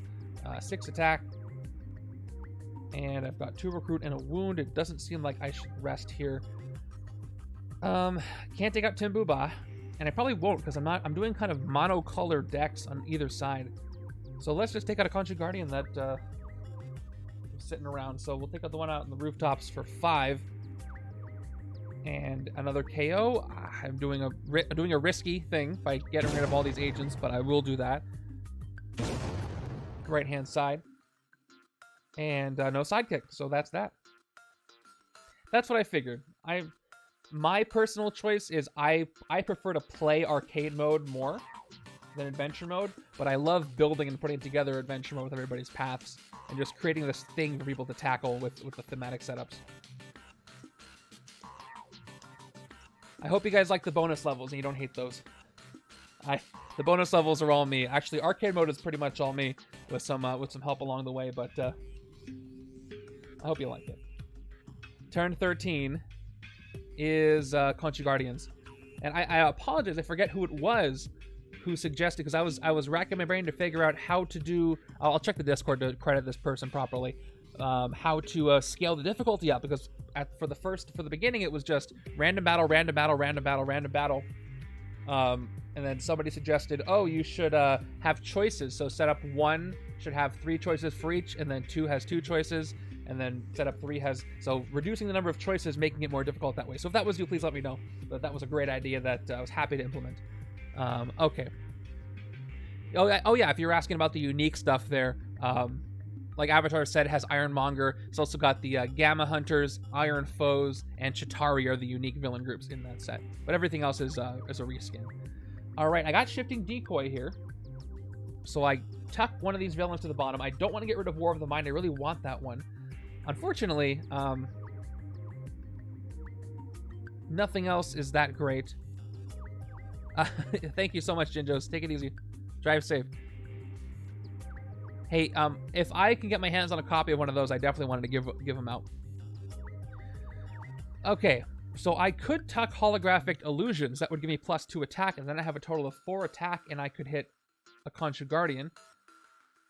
6 attack. And I've got 2 recruit and a wound. It doesn't seem like I should rest here. Can't take out Timbuba, and I probably won't, because I'm doing kind of monocolor decks on either side. So let's just take out a Khonshu Guardian that was sitting around. So we'll take out the one out in the rooftops for 5. And another KO. I'm doing a risky thing by getting rid of all these agents, but I will do that. Right hand side. And no sidekick, so that's that. That's what I figured. My personal choice is I prefer to play arcade mode more than adventure mode, but I love building and putting together adventure mode with everybody's paths and just creating this thing for people to tackle with the thematic setups. I hope you guys like the bonus levels and you don't hate those. The bonus levels are all me. Actually, arcade mode is pretty much all me with some help along the way, but I hope you like it. Turn 13 is Khonshu Guardians, and I apologize. I forget who it was who suggested, because I was racking my brain to figure out how to do. I'll check the Discord to credit this person properly. How to scale the difficulty up, because for the beginning it was just random battle, random battle, random battle, random battle, and then somebody suggested, oh, you should have choices. So setup 1 should have 3 choices for each, and then 2 has 2 choices, and then setup 3 has, so reducing the number of choices, making it more difficult that way. So if that was you, please let me know. But that was a great idea that I was happy to implement. Okay. Oh yeah, if you're asking about the unique stuff there, like Avatar said, has Ironmonger. It's also got the Gamma Hunters, Iron Foes, and Chitauri are the unique villain groups in that set. But everything else is a reskin. All right, I got Shifting Decoy here. So I tuck one of these villains to the bottom. I don't want to get rid of War of the Mind. I really want that one. Unfortunately, nothing else is that great. Thank you so much, Jinjos. Take it easy. Drive safe. Hey, if I can get my hands on a copy of one of those, I definitely wanted to give them out. Okay, so I could tuck Holographic Illusions. That would give me +2 attack, and then I have a total of 4 attack, and I could hit a Khonshu Guardian.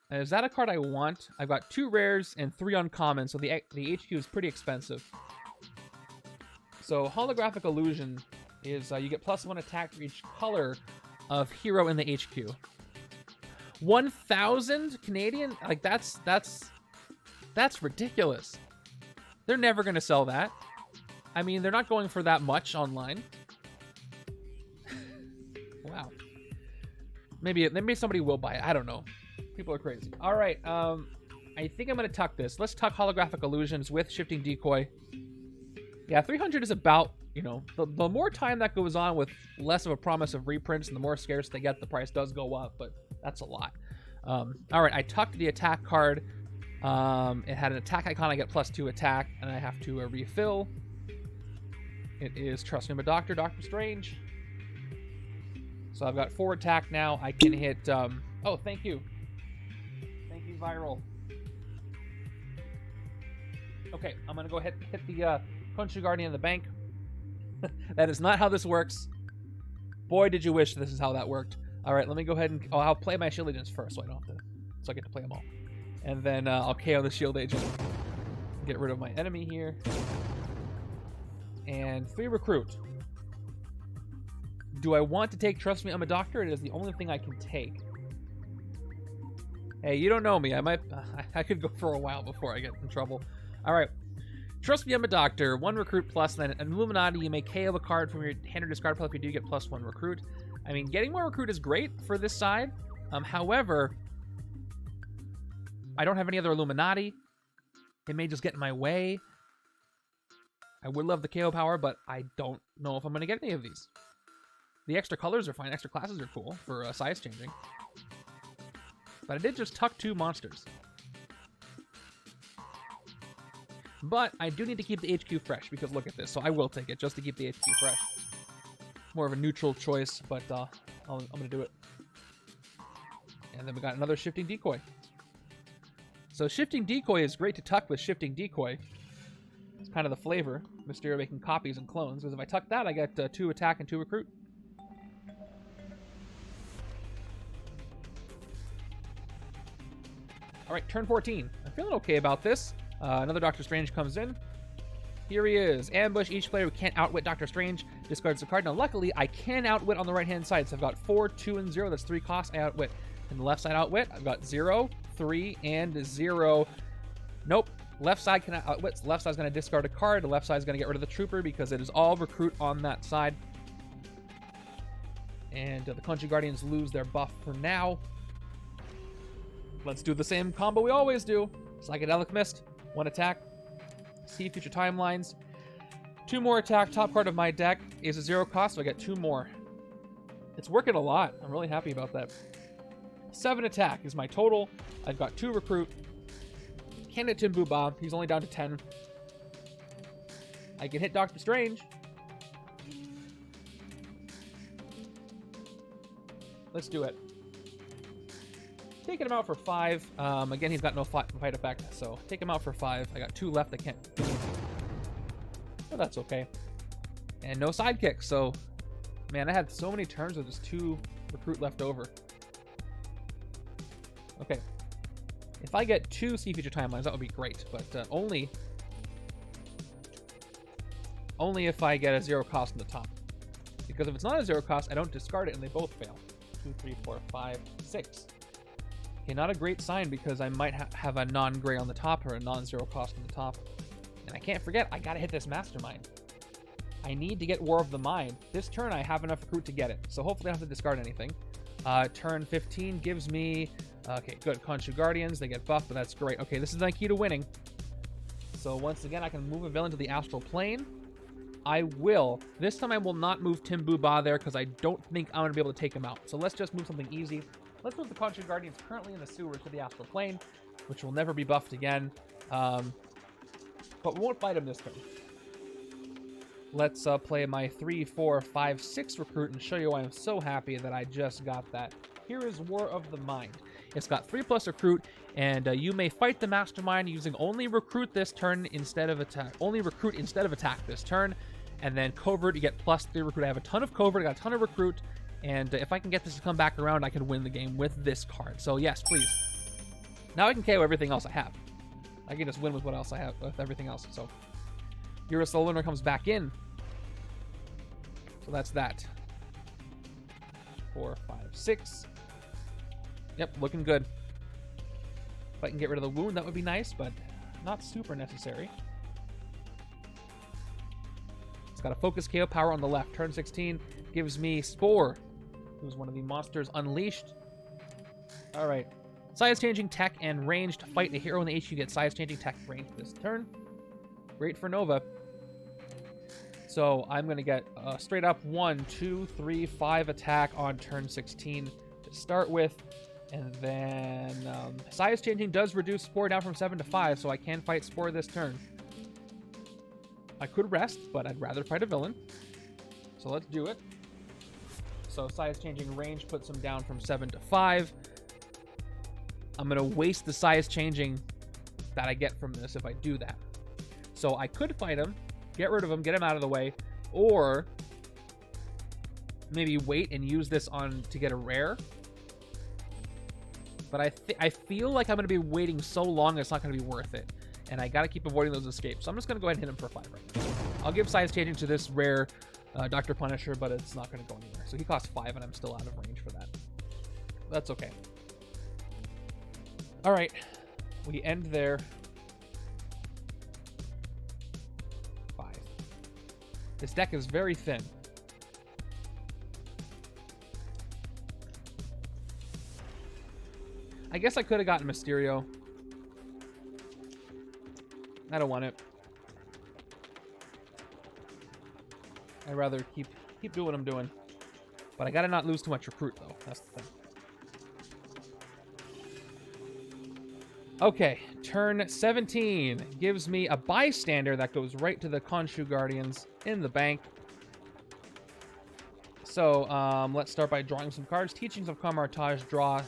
And is that a card I want? I've got 2 rares and 3 uncommons, so the HQ is pretty expensive. So Holographic Illusion is you get +1 attack for each color of hero in the HQ. 1,000 Canadian? Like that's ridiculous. They're never gonna sell that. I mean, they're not going for that much online. Wow. Maybe somebody will buy it. I don't know. People are crazy. All right. I think I'm gonna tuck this. Let's tuck Holographic Illusions with Shifting Decoy. Yeah, 300 is about, you know, the more time that goes on with less of a promise of reprints and the more scarce they get, the price does go up, but that's a lot. All right, I tucked the attack card. It had an attack icon. I get +2 attack, and I have to refill. It is Trust Me, I'm a Doctor, Doctor Strange. So I've got 4 attack now. I can hit... oh, thank you. Thank you, Viral. Okay, I'm going to go ahead and hit the Khonshu Guardian in the bank. That is not how this works. Boy, did you wish this is how that worked. All right, let me go ahead and... Oh, I'll play my Shield Agents first, so I don't have to... So I get to play them all. And then I'll KO the Shield Agent. Get rid of my enemy here. And 3 recruit. Do I want to take Trust Me, I'm a Doctor? It is the only thing I can take. Hey, you don't know me. I could go for a while before I get in trouble. All right. Trust Me, I'm a Doctor. 1 recruit plus, then an Illuminati. You may KO a card from your hand or discard pile if you do get +1 recruit. I mean, getting more recruit is great for this side. However, I don't have any other Illuminati. It may just get in my way. I would love the KO power, but I don't know if I'm going to get any of these. The extra colors are fine. Extra classes are cool for size changing. But I did just tuck 2 monsters. But I do need to keep the HQ fresh, because look at this. So I will take it just to keep the HQ fresh. More of a neutral choice, but I'm going to do it. And then we got another Shifting Decoy. So Shifting Decoy is great to tuck with Shifting Decoy. It's kind of the flavor. Mysterio making copies and clones. Because if I tuck that, I get 2 attack and 2 recruit. All right, turn 14. I'm feeling okay about this. Another Doctor Strange comes in. Here he is. Ambush. Each player who can't outwit Doctor Strange discards a card. Now, luckily, I can outwit on the right-hand side. So I've got 4, 2, and 0. That's 3 costs. I outwit. And the left side outwit, I've got 0, 3, and 0. Nope. Left side cannot outwit. So left side's going to discard a card. The left side's going to get rid of the Trooper because it is all recruit on that side. And the Khonshu Guardians lose their buff for now. Let's do the same combo we always do. Psychedelic Mist, 1 attack. See future timelines. 2 more attack. Top card of my deck is a 0 cost, so I get 2 more. It's working a lot. I'm really happy about that. 7 attack is my total. I've got 2 recruit. Can't hit Timbu Bob. He's only down to 10. I can hit Doctor Strange. Let's do it. Taking him out for 5. Again, he's got no fight effect, so take him out for 5. I got 2 left. I can't. But that's okay. And no sidekick, so man, I had so many turns with just 2 recruit left over. Okay. If I get 2 See Future Timelines, that would be great, but only if I get a 0 cost on the top. Because if it's not a 0 cost, I don't discard it and they both fail. 2, 3, 4, 5, 6. Okay, not a great sign because I might have a non-gray on the top or a non-0 cost on the top. And I can't forget, I gotta hit this Mastermind. I need to get War of the Mind. This turn, I have enough recruit to get it, so hopefully I don't have to discard anything. Turn 15 gives me Okay, good. Khonshu Guardians, they get buffed, but that's great. Okay, this is the key to winning. So once again, I can move a villain to the astral plane. I will. This time I will not move Timbu Ba there because I don't think I'm going to be able to take him out. So let's just move something easy. Let's move the Khonshu Guardians currently in the sewer to the astral plane, which will never be buffed again. But we won't fight him this turn. Let's play my 3, 4, 5, 6 recruit and show you why I'm so happy that I just got that. Here is War of the Mind. It's got 3+ recruit, and you may fight the Mastermind using only recruit this turn instead of attack. Only recruit instead of attack this turn. And then covert, you get +3 recruit. I have a ton of covert, I got a ton of recruit, and if I can get this to come back around, I can win the game with this card. So yes, please. Now I can KO everything else I have. I can just win with what else I have, with everything else. So Eurus the Lunar comes back in. So that's that. 4, 5, 6. Yep, looking good. If I can get rid of the wound, that would be nice, but not super necessary. It's got a focus KO power on the left. Turn 16 gives me Spore, who's one of the monsters unleashed. All right. Size-changing tech and range to fight a hero in the HQ. Get size-changing tech range this turn. Great for Nova. So I'm going to get straight up 1, 2, 3, 5 attack on turn 16 to start with. And then size-changing does reduce Spore down from 7 to 5, so I can fight Spore this turn. I could rest, but I'd rather fight a villain. So let's do it. So size-changing range puts him down from 7 to 5. I'm going to waste the size-changing that I get from this if I do that. So I could fight him, get rid of him, get him out of the way, or maybe wait and use this on to get a rare. But I feel like I'm going to be waiting so long it's not going to be worth it. And I got to keep avoiding those escapes. So I'm just going to go ahead and hit him for 5 right now. I'll give size changing to this rare Dr. Punisher, but it's not going to go anywhere. So he costs 5 and I'm still out of range for that. That's okay. All right. We end there. 5. This deck is very thin. I guess I could have gotten Mysterio. I don't want it. I'd rather keep doing what I'm doing. But I gotta not lose too much recruit, though. That's the thing. Okay, turn 17 gives me a bystander that goes right to the Khonshu Guardians in the bank. So, let's start by drawing some cards. Teachings of Camartage, draw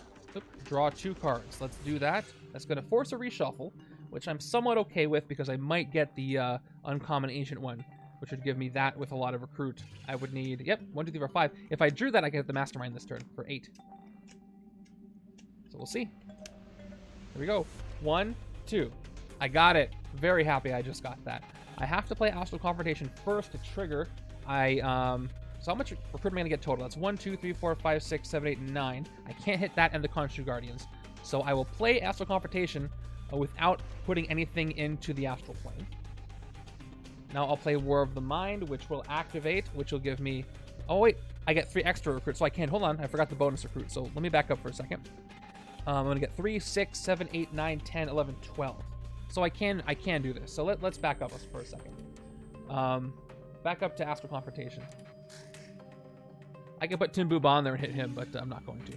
2 cards. Let's do that. That's going to force a reshuffle, which I'm somewhat okay with because I might get the uncommon ancient one, which would give me that with a lot of recruit. I would need, yep, 1, 2, 3, 4, 5. If I drew that, I get the Mastermind this turn for 8. So we'll see. Here we go. 1, 2. I got it. Very happy I just got that. I have to play Astral Confrontation first to trigger. So how much recruit am I going to get total? That's 1, 2, 3, 4, 5, 6, 7, 8, 9. I can't hit that and the Khonshu Guardians. So I will play Astral Confrontation without putting anything into the Astral Plane. Now I'll play War of the Mind, which will activate, which will give me... Oh, wait. I get 3 extra recruits, so I can't... Hold on. I forgot the bonus recruit. So let me back up for a second. I'm going to get 3, 6, 7, 8, 9, 10, 11, 12. So I can do this. So let's back up for a second. Back up to Astral Confrontation. I can put Timbu Ba on there and hit him, but I'm not going to.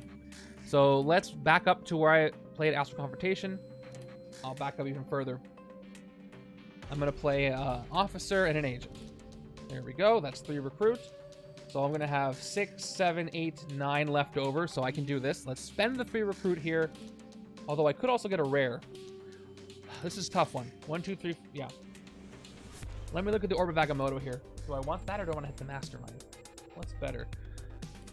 So let's back up to where I played Astral Confrontation. I'll back up even further. I'm going to play an officer and an agent. There we go. That's 3 recruit. So I'm going to have 6, 7, 8, 9 left over, so I can do this. Let's spend the 3 recruit here. Although I could also get a rare. This is a tough one. 1, 2, 3. Yeah. Let me look at the Orb of Agamotto here. Do I want that or do I want to hit the Mastermind? What's better?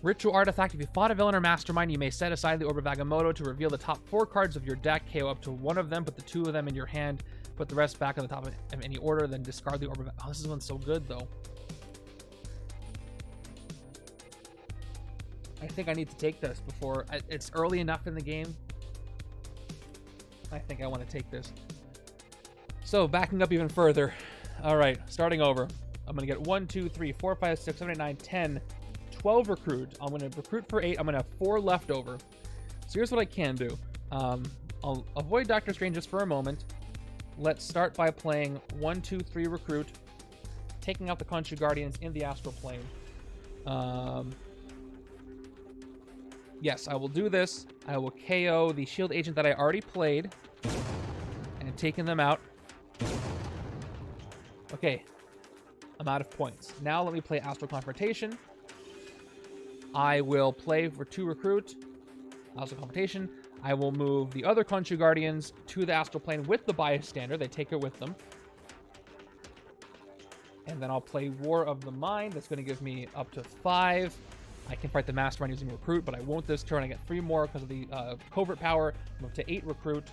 Ritual Artifact. If you fought a villain or Mastermind, you may set aside the Orb of Agamotto to reveal the top 4 cards of your deck. KO up to 1 of them, put the 2 of them in your hand, put the rest back on the top of any order, then discard the Orb of... Oh, this one's so good, though. I think I need to take this before... It's early enough in the game. I think I want to take this. So, backing up even further. All right, starting over. I'm going to get 1, 2, 3, 4, 5, 6, 7, 8, 9, 10... 12 recruit. I'm going to recruit for 8. I'm going to have 4 left over. So here's what I can do. I'll avoid Doctor Strange just for a moment. Let's start by playing 1, 2, 3 Recruit, taking out the Khonshu Guardians in the Astral Plane. Yes, I will do this. I will KO the Shield Agent that I already played and taking them out. Okay, I'm out of points. Now let me play Astral Confrontation. I will play for 2 Recruit, Astral Confrontation. I will move the other Khonshu Guardians to the Astral Plane with the Bystander. They take it with them. And then I'll play War of the Mind. That's going to give me up to 5. I can fight the Mastermind using Recruit, but I won't this turn. I get 3 more because of the Covert Power. Move to 8 Recruit.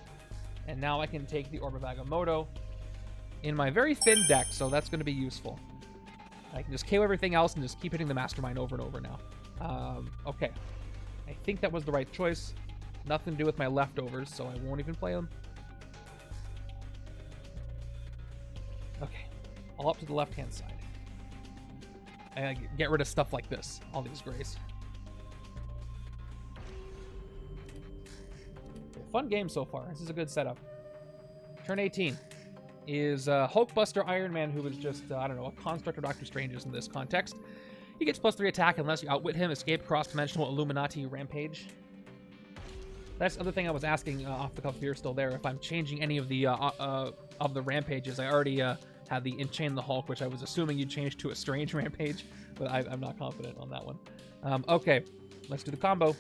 And now I can take the Orb of Agamotto in my very thin deck, so that's going to be useful. I can just KO everything else and just keep hitting the Mastermind over and over now. Okay. I think that was the right choice. Nothing to do with my leftovers, so I won't even play them. Okay. All up to the left-hand side. I get rid of stuff like this. All these grays. Fun game so far. This is a good setup. Turn 18 is Hulkbuster Iron Man, who is just, I don't know, a construct of Doctor Strange's in this context. He gets +3 attack unless you outwit him, escape cross-dimensional Illuminati rampage. That's the other thing I was asking off the cuff, if you're still there, if I'm changing any of the rampages. I already had the Enchain the Hulk, which I was assuming you'd change to a Strange rampage, but I'm not confident on that one. Okay, let's do the combo.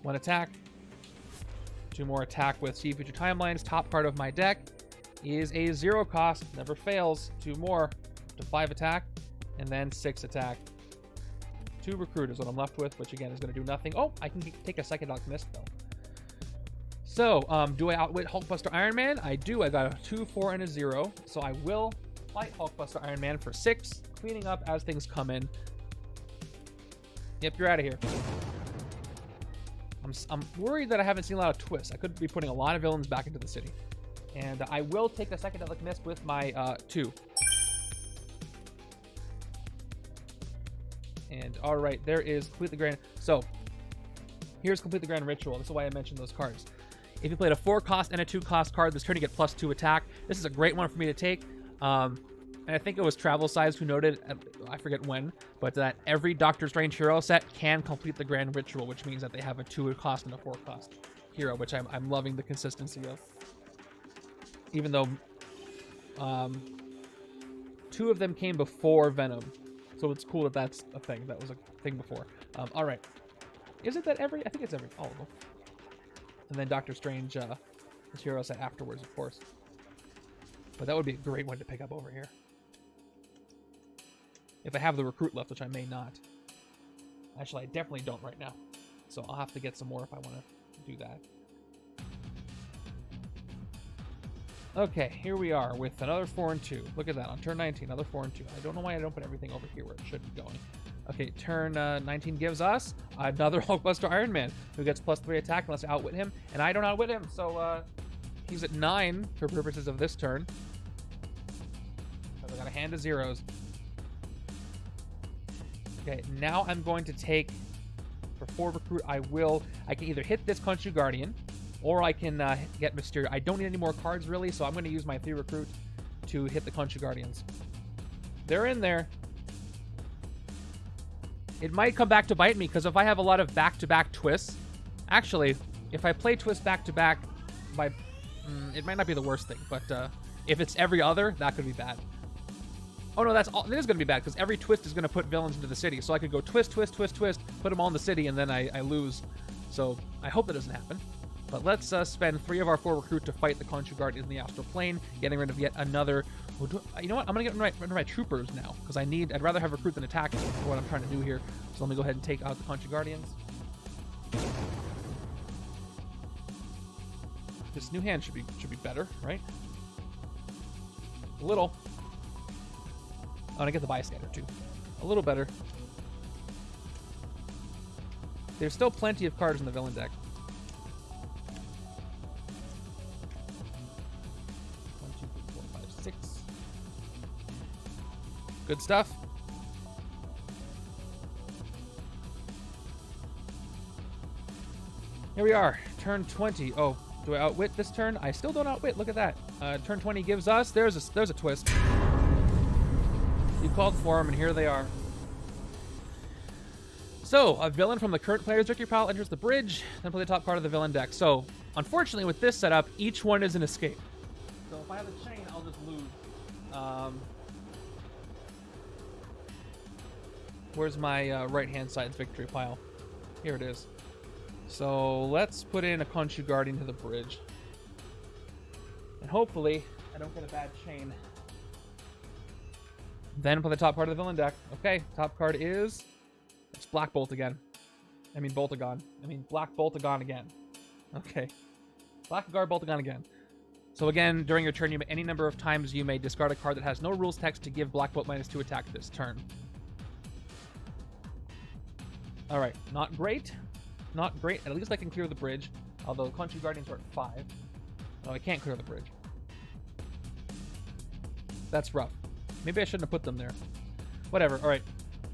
1 attack. 2 more attack with See Future Timelines. Top card of my deck is a 0 cost, never fails. 2 more to 5 attack, and then 6 attack. 2 Recruit is what I'm left with, which again is going to do nothing. Oh, I can take a Psychedelic Mist though. So, do I outwit Hulkbuster Iron Man? I do. I got a 2, 4, and a 0. So I will fight Hulkbuster Iron Man for 6, cleaning up as things come in. Yep, you're out of here. I'm worried that I haven't seen a lot of twists. I could be putting a lot of villains back into the city. And I will take a Psychedelic Mist with my 2. And all right, there is Complete the Grand. So here's Complete the Grand Ritual. This is why I mentioned those cards. If you played a 4 cost and a 2 cost card this turn, you get +2 attack. This is a great one for me to take. And I think it was Travel Size who noted, I forget when, but that every Doctor Strange hero set can complete the Grand Ritual, which means that they have a 2 cost and a 4 cost hero, which I'm loving the consistency of. Even though 2 of them came before Venom. So it's cool that that's a thing. That was a thing before. All right. Is it that every? I think it's every. All of them. And then Doctor Strange, his hero set afterwards, of course. But that would be a great one to pick up over here. If I have the Recruit left, which I may not. Actually, I definitely don't right now. So I'll have to get some more if I want to do that. Okay, here we are with another 4 and 2. Look at that, on turn 19, another 4 and 2. I don't know why I don't put everything over here where it should be going. Okay, turn 19 gives us another Hulkbuster Iron Man, who gets +3 attack unless I outwit him, and I don't outwit him, so he's at 9 for purposes of this turn. So I got a hand of zeros. Okay, now I'm going to take, for 4 Recruit, I can either hit this Khonshu Guardian, or I can get Mysterio. I don't need any more cards, really, so I'm going to use my 3 Recruit to hit the Khonshu Guardians. They're in there. It might come back to bite me, because if I have a lot of back-to-back twists... Actually, if I play twist back-to-back, it might not be the worst thing, but if it's every other, that could be bad. Oh, no, it is going to be bad, because every twist is going to put villains into the city. So I could go twist, twist, twist, twist, put them all in the city, and then I lose. So I hope that doesn't happen. But let's spend 3 of our 4 Recruit to fight the Khonshu Guardians in the Astral Plane, getting rid of yet another... You know what? I'm going to get rid of my troopers now, because I'd rather have Recruit than attack for what I'm trying to do here. So let me go ahead and take out the Khonshu Guardians. This new hand should be better, right? A little. Oh, and I get the Bystander, too. A little better. There's still plenty of cards in the villain deck. 1, 2, 3, 4, 5, 6. Good stuff. Here we are. Turn 20. Oh, do I outwit this turn? I still don't outwit. Look at that. Turn 20 gives us... There's a twist. You called for them, and here they are. So, a villain from the current player's victory pile enters the bridge, then play the top card of the villain deck. So, unfortunately, with this setup, each one is an escape. So, if I have a chain, I'll just lose. Where's my right-hand side's victory pile? Here it is. So, let's put in a Khonshu Guardian to the bridge. And hopefully, I don't get a bad chain. Then play the top card of the villain deck. Okay, top card is... It's Black Bolt again. I mean Boltagon. I mean Black Boltagon again. Okay. Blackguard Boltagon again. So again, during your turn, any number of times you may discard a card that has no rules text to give Black Bolt -2 attack this turn. Alright, not great. Not great. At least I can clear the bridge. Although Khonshu Guardians are at 5. No, I can't clear the bridge. That's rough. Maybe I shouldn't have put them there. Whatever. Alright.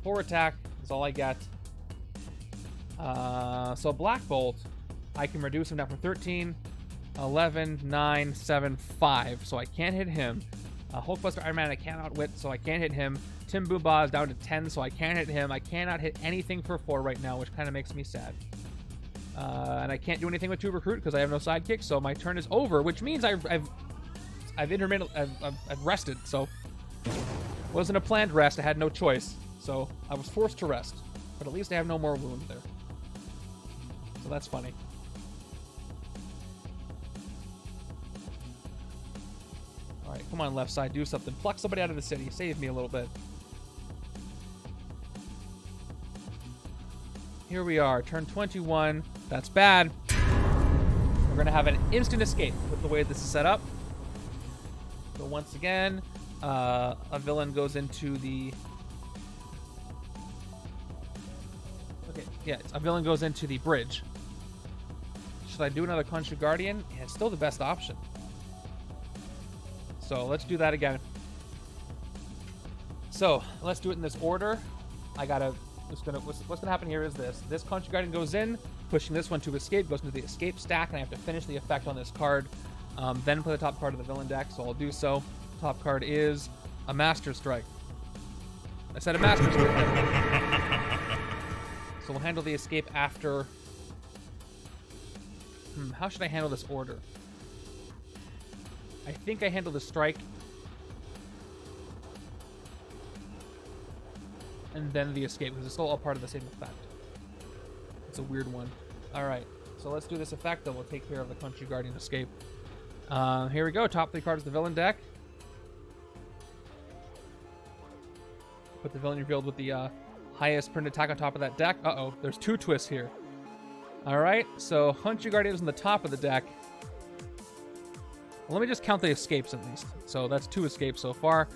4 attack is all I get. So Black Bolt, I can reduce him down from 13, 11, 9, 7, 5. So I can't hit him. Hulkbuster Iron Man I can't outwit, so I can't hit him. Tim Boomba is down to 10, so I can't hit him. I cannot hit anything for 4 right now, which kind of makes me sad. And I can't do anything with 2 recruit because I have no sidekick, so my turn is over, which means I've rested, so wasn't a planned rest. I had no choice, so I was forced to rest. But at least I have no more wounds there, so that's funny. All right, come on, left side, do something. Pluck somebody out of the city. Save me a little bit. Here we are, turn 21. That's bad. We're going to have an instant escape with the way this is set up. So once again, a villain goes into the... Okay, yeah, a villain goes into the bridge. Should I do another Khonshu Guardian? Yeah, it's still the best option. So let's do that again. So let's do it in this order. I gotta... What's gonna happen here is this. This Khonshu Guardian goes in, pushing this one to escape, goes into the escape stack, and I have to finish the effect on this card. Then play the top card of the villain deck, so I'll do so. Top card is a Master Strike. I said a Master Strike. So we'll handle the escape after... how should I handle this order? I think I handle the strike and then the escape, because it's still all part of the same effect. It's a weird one. Alright, so let's do this effect, then we'll take care of the Khonshu Guardian escape. Here we go, top 3 cards of the villain deck. Put the villain revealed with the highest printed attack on top of that deck. Uh-oh, there's 2 twists here. Alright, so Khonshu Guardian is on the top of the deck. Well, let me just count the escapes at least. So that's 2 escapes so far.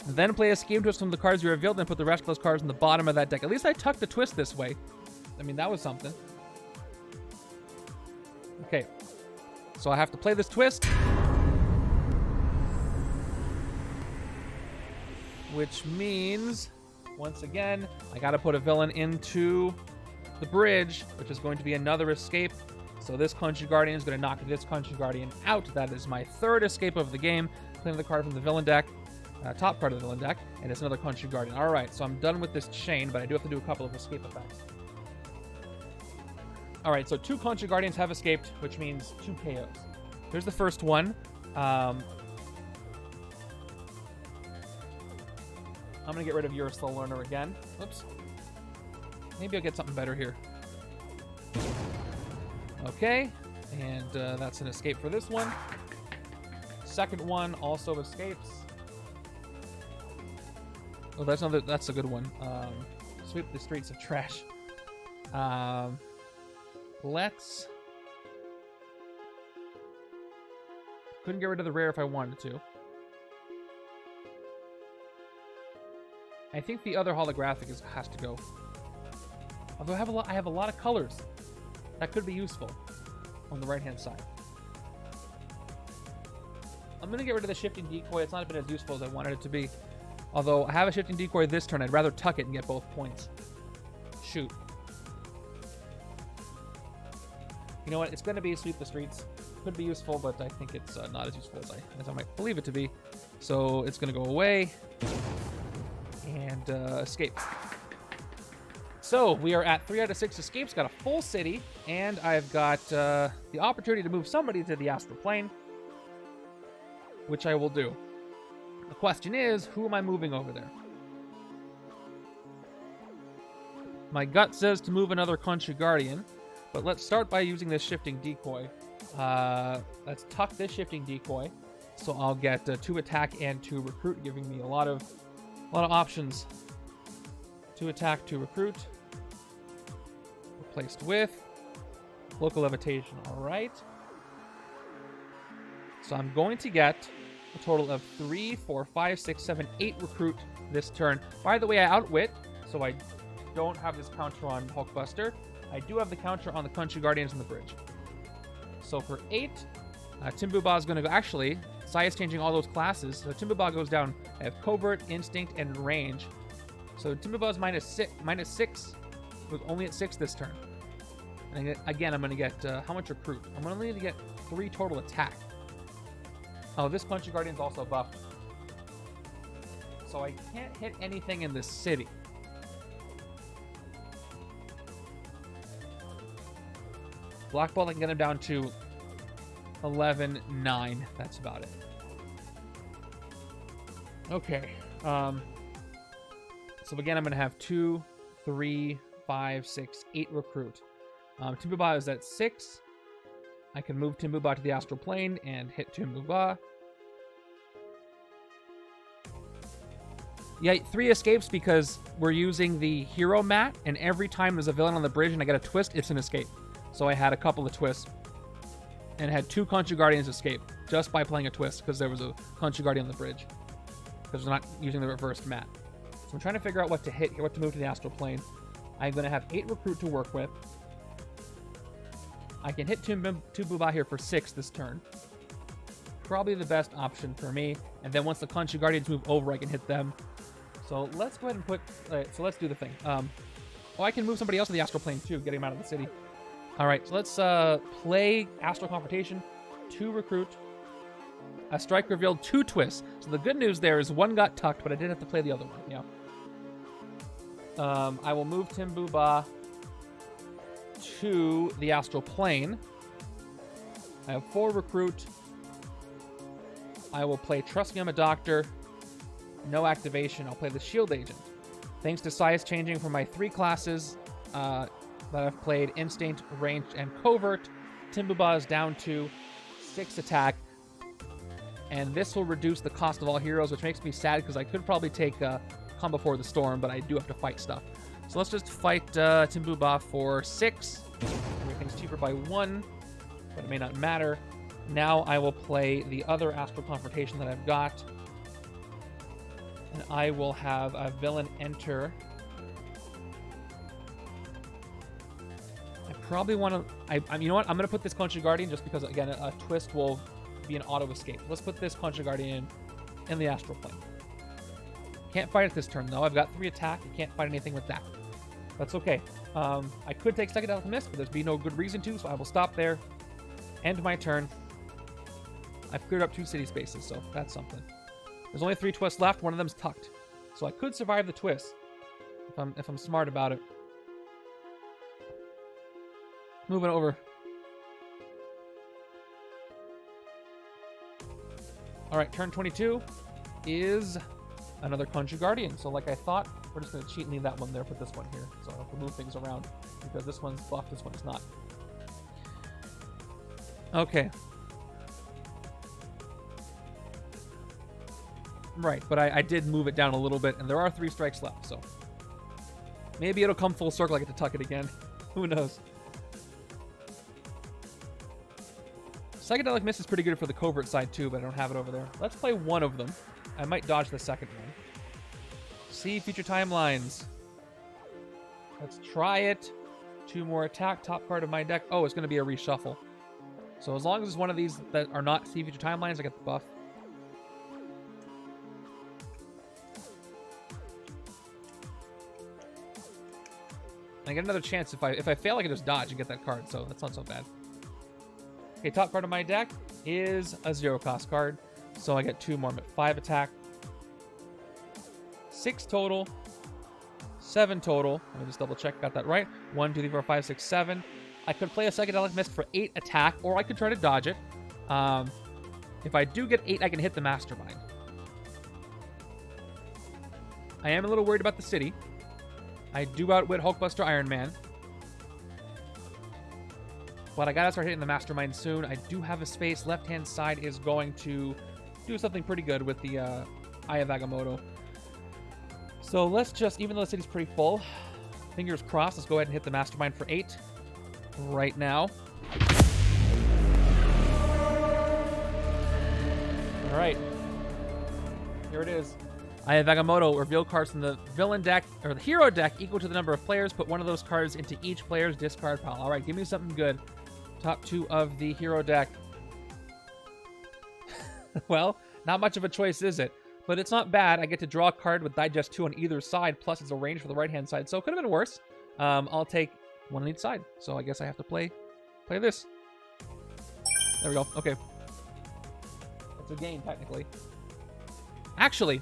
Then play a Scheme Twist from the cards you revealed, and put the rest of those cards in the bottom of that deck. At least I tucked the twist this way. I mean, that was something. Okay. So I have to play this twist. Which means, once again, I gotta put a villain into the bridge, which is going to be another escape. So this Khonshu Guardian is going to knock this Khonshu Guardian out. That is my 3rd escape of the game. Playing the card from the villain deck. Top card of the villain deck, and it's another Khonshu Guardian. Alright, so I'm done with this chain, but I do have to do a couple of escape effects. Alright, so 2 Khonshu Guardians have escaped, which means 2 KOs. Here's the first one. I'm going to get rid of your Slow Learner again. Oops. Maybe I'll get something better here. Okay, and that's an escape for this one. Second one also escapes. Oh, that's a good one. Sweep the streets of trash. Let's... Couldn't get rid of the rare if I wanted to. I think the other holographic has to go. Although I have a lot of colors. That could be useful on the right-hand side. I'm going to get rid of the Shifting Decoy. It's not been as useful as I wanted it to be. Although I have a Shifting Decoy this turn, I'd rather tuck it and get both points. Shoot. You know what? It's going to be Sweep the Streets. Could be useful, but I think it's not as useful as I might believe it to be. So it's going to go away and escape. So we are at 3 out of 6 escapes. Got a full city, and I've got the opportunity to move somebody to the astral plane, which I will do. The question is, who am I moving over there? My gut says to move another Khonshu Guardian, but let's start by using this shifting decoy. Let's tuck this shifting decoy, so I'll get 2 attack and 2 recruit, giving me a lot of options. 2 attack, 2 recruit. Replaced with local levitation. All right. So I'm going to get a total of 3, 4, 5, 6, 7, 8 recruit this turn. By the way, I outwit, so I don't have this counter on Hulkbuster. I do have the counter on the Khonshu Guardians on the bridge. So for 8, Timbuba is going to go... Actually, Sai is changing all those classes. So Timbuba goes down. I have Covert, Instinct, and Range. So Timbuba is minus 6. Was only at 6 this turn. And again, I'm going to get... how much recruit? I'm only going to get 3 total attack. Oh, this Khonshu Guardian is also buffed. So I can't hit anything in this city. Black Bolt, I can get him down to 11-9. That's about it. Okay. So again, I'm going to have 2, 3, 5, 6, 8 recruit. Timbuba is at 6. I can move Timbuba to the astral plane and hit Timbuba. Yeah, 3 escapes because we're using the hero mat, and every time there's a villain on the bridge and I get a twist, it's an escape. So I had a couple of twists and had 2 Khonshu Guardians escape just by playing a twist because there was a Khonshu Guardian on the bridge because we're not using the reversed mat. So I'm trying to figure out what to hit here, what to move to the astral plane. I'm going to have 8 recruit to work with. I can hit Timbuba here for 6 this turn. Probably the best option for me. And then once the Khonshu Guardians move over, I can hit them. So let's go ahead and put... so let's do the thing. Oh, I can move somebody else to the astral plane too, getting him out of the city. All right, so let's play Astral Confrontation, 2 recruit. A strike revealed 2 twists. So the good news there is 1 got tucked, but I did have to play the other one. Yeah. I will move Timbuba to the astral plane. I have 4 recruit. I will play Trust Me I'm a Doctor. No activation. I'll play the Shield Agent. Thanks to size changing for my 3 classes that I've played, Instinct, Ranged, and Covert, Timbuba is down to 6 attack. And this will reduce the cost of all heroes, which makes me sad because I could probably take Calm Before the Storm, but I do have to fight stuff. So let's just fight Timbuba for 6. Everything's cheaper by 1, but it may not matter. Now I will play the other Astral Confrontation that I've got. And I will have a villain enter. I probably want to... you know what? I'm going to put this Khonshu Guardian just because, again, a twist will be an auto escape. Let's put this Khonshu Guardian in the astral plane. Can't fight it this turn, though. I've got 3 attack. I can't fight anything with that. That's okay. I could take Psychedelic Mist, but there's be no good reason to, so I will stop there. End my turn. I've cleared up 2 city spaces, so that's something. There's only 3 twists left. One of them's tucked. So I could survive the twist if I'm smart about it. Moving over. Alright, turn 22 is another Khonshu Guardian. So like I thought, we're just going to cheat and leave that one there, put this one here. So I'll have to move things around because this one's buffed, this one's not. Okay. Right, but I did move it down a little bit, and there are 3 strikes left, so maybe it'll come full circle. I get to tuck it again. Who knows? Psychedelic Mist is pretty good for the covert side too, but I don't have it over there. Let's play one of them. I might dodge the second one. See future timelines. Let's try it. 2 more attack. Top card of my deck. Oh, it's going to be a reshuffle. So as long as it's one of these that are not see future timelines, I get the buff. I get another chance. If I fail, I can just dodge and get that card, so that's not so bad. Okay, top card of my deck is a 0-cost card. So I get 2 more. I'm at 5 attack. 6 total. 7 total. Let me just double check. Got that right. 1, 2, 3, 4, 5, 6, 7. I could play a Psychedelic Mist for 8 attack, or I could try to dodge it. If I do get 8, I can hit the Mastermind. I am a little worried about the city. I do outwit Hulkbuster Iron Man. But I gotta start hitting the Mastermind soon. I do have a space. Left-hand side is going to do something pretty good with the Eye of Agamotto. So let's just, even though the city's pretty full, fingers crossed, let's go ahead and hit the Mastermind for 8 right now. All right. Here it is. Eye of Agamotto. Reveal cards from the villain deck, or the hero deck, equal to the number of players. Put one of those cards into each player's discard pile. All right, give me something good. Top 2 of the hero deck. Well, not much of a choice, is it? But it's not bad. I get to draw a card with Digest 2 on either side, plus it's a range for the right-hand side, so it could have been worse. I'll take one on each side, so I guess I have to play this. There we go. Okay. It's a game, technically. Actually,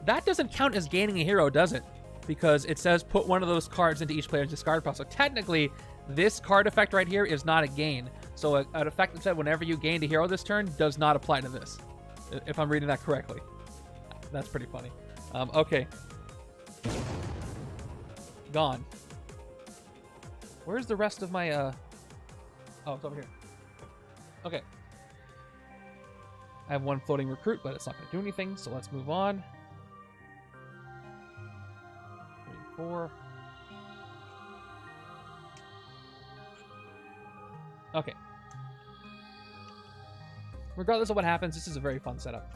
that doesn't count as gaining a hero, does it? Because it says put one of those cards into each player's discard pile. So technically, this card effect right here is not a gain. So an effect that said whenever you gained a hero this turn does not apply to this. If I'm reading that correctly. That's pretty funny. Okay. Gone. Where's the rest of my, Oh, it's over here. Okay. I have 1 floating recruit, but it's not going to do anything, so let's move on. 3, 4. Okay. Regardless of what happens, this is a very fun setup.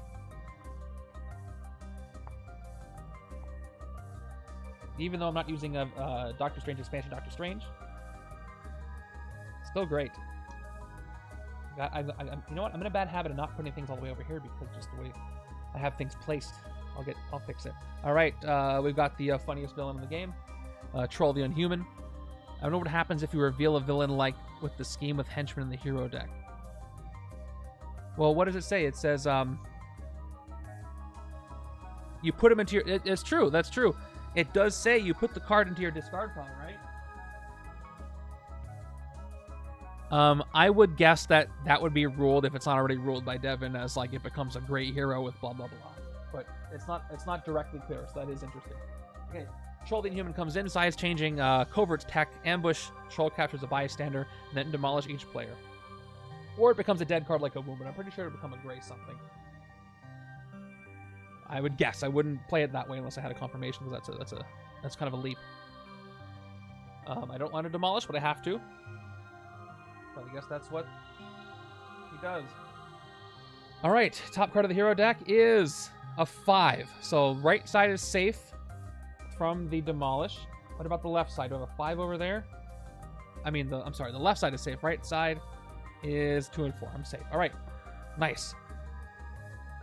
Even though I'm not using a Doctor Strange expansion, Doctor Strange, still great. You know what? I'm in a bad habit of not putting things all the way over here because just the way I have things placed. I'll fix it. All right, we've got the funniest villain in the game, Troll the Unhuman. I don't know what happens if you reveal a villain like with the scheme with Henchmen in the hero deck. Well, what does it say? It says, you put him into your... It's true. That's true. It does say you put the card into your discard pile, right? I would guess that would be ruled, if it's not already ruled by Devin, as like it becomes a great hero with blah, blah, blah. But it's not directly clear, so that is interesting. Okay. Troll the Inhuman comes in, size changing, covert tech, ambush, troll captures a bystander, and then demolish each player. Or it becomes a dead card like a wound, but I'm pretty sure it'll become a gray something. I would guess. I wouldn't play it that way unless I had a confirmation, because that's kind of a leap. I don't want to demolish, but I have to. But I guess that's what he does. All right, top card of the hero deck is a 5. So right side is safe from the demolish. What about the left side? Do I have a 5 over there? I'm sorry, the left side is safe. Right side is 2 and 4. I'm safe. All right, nice.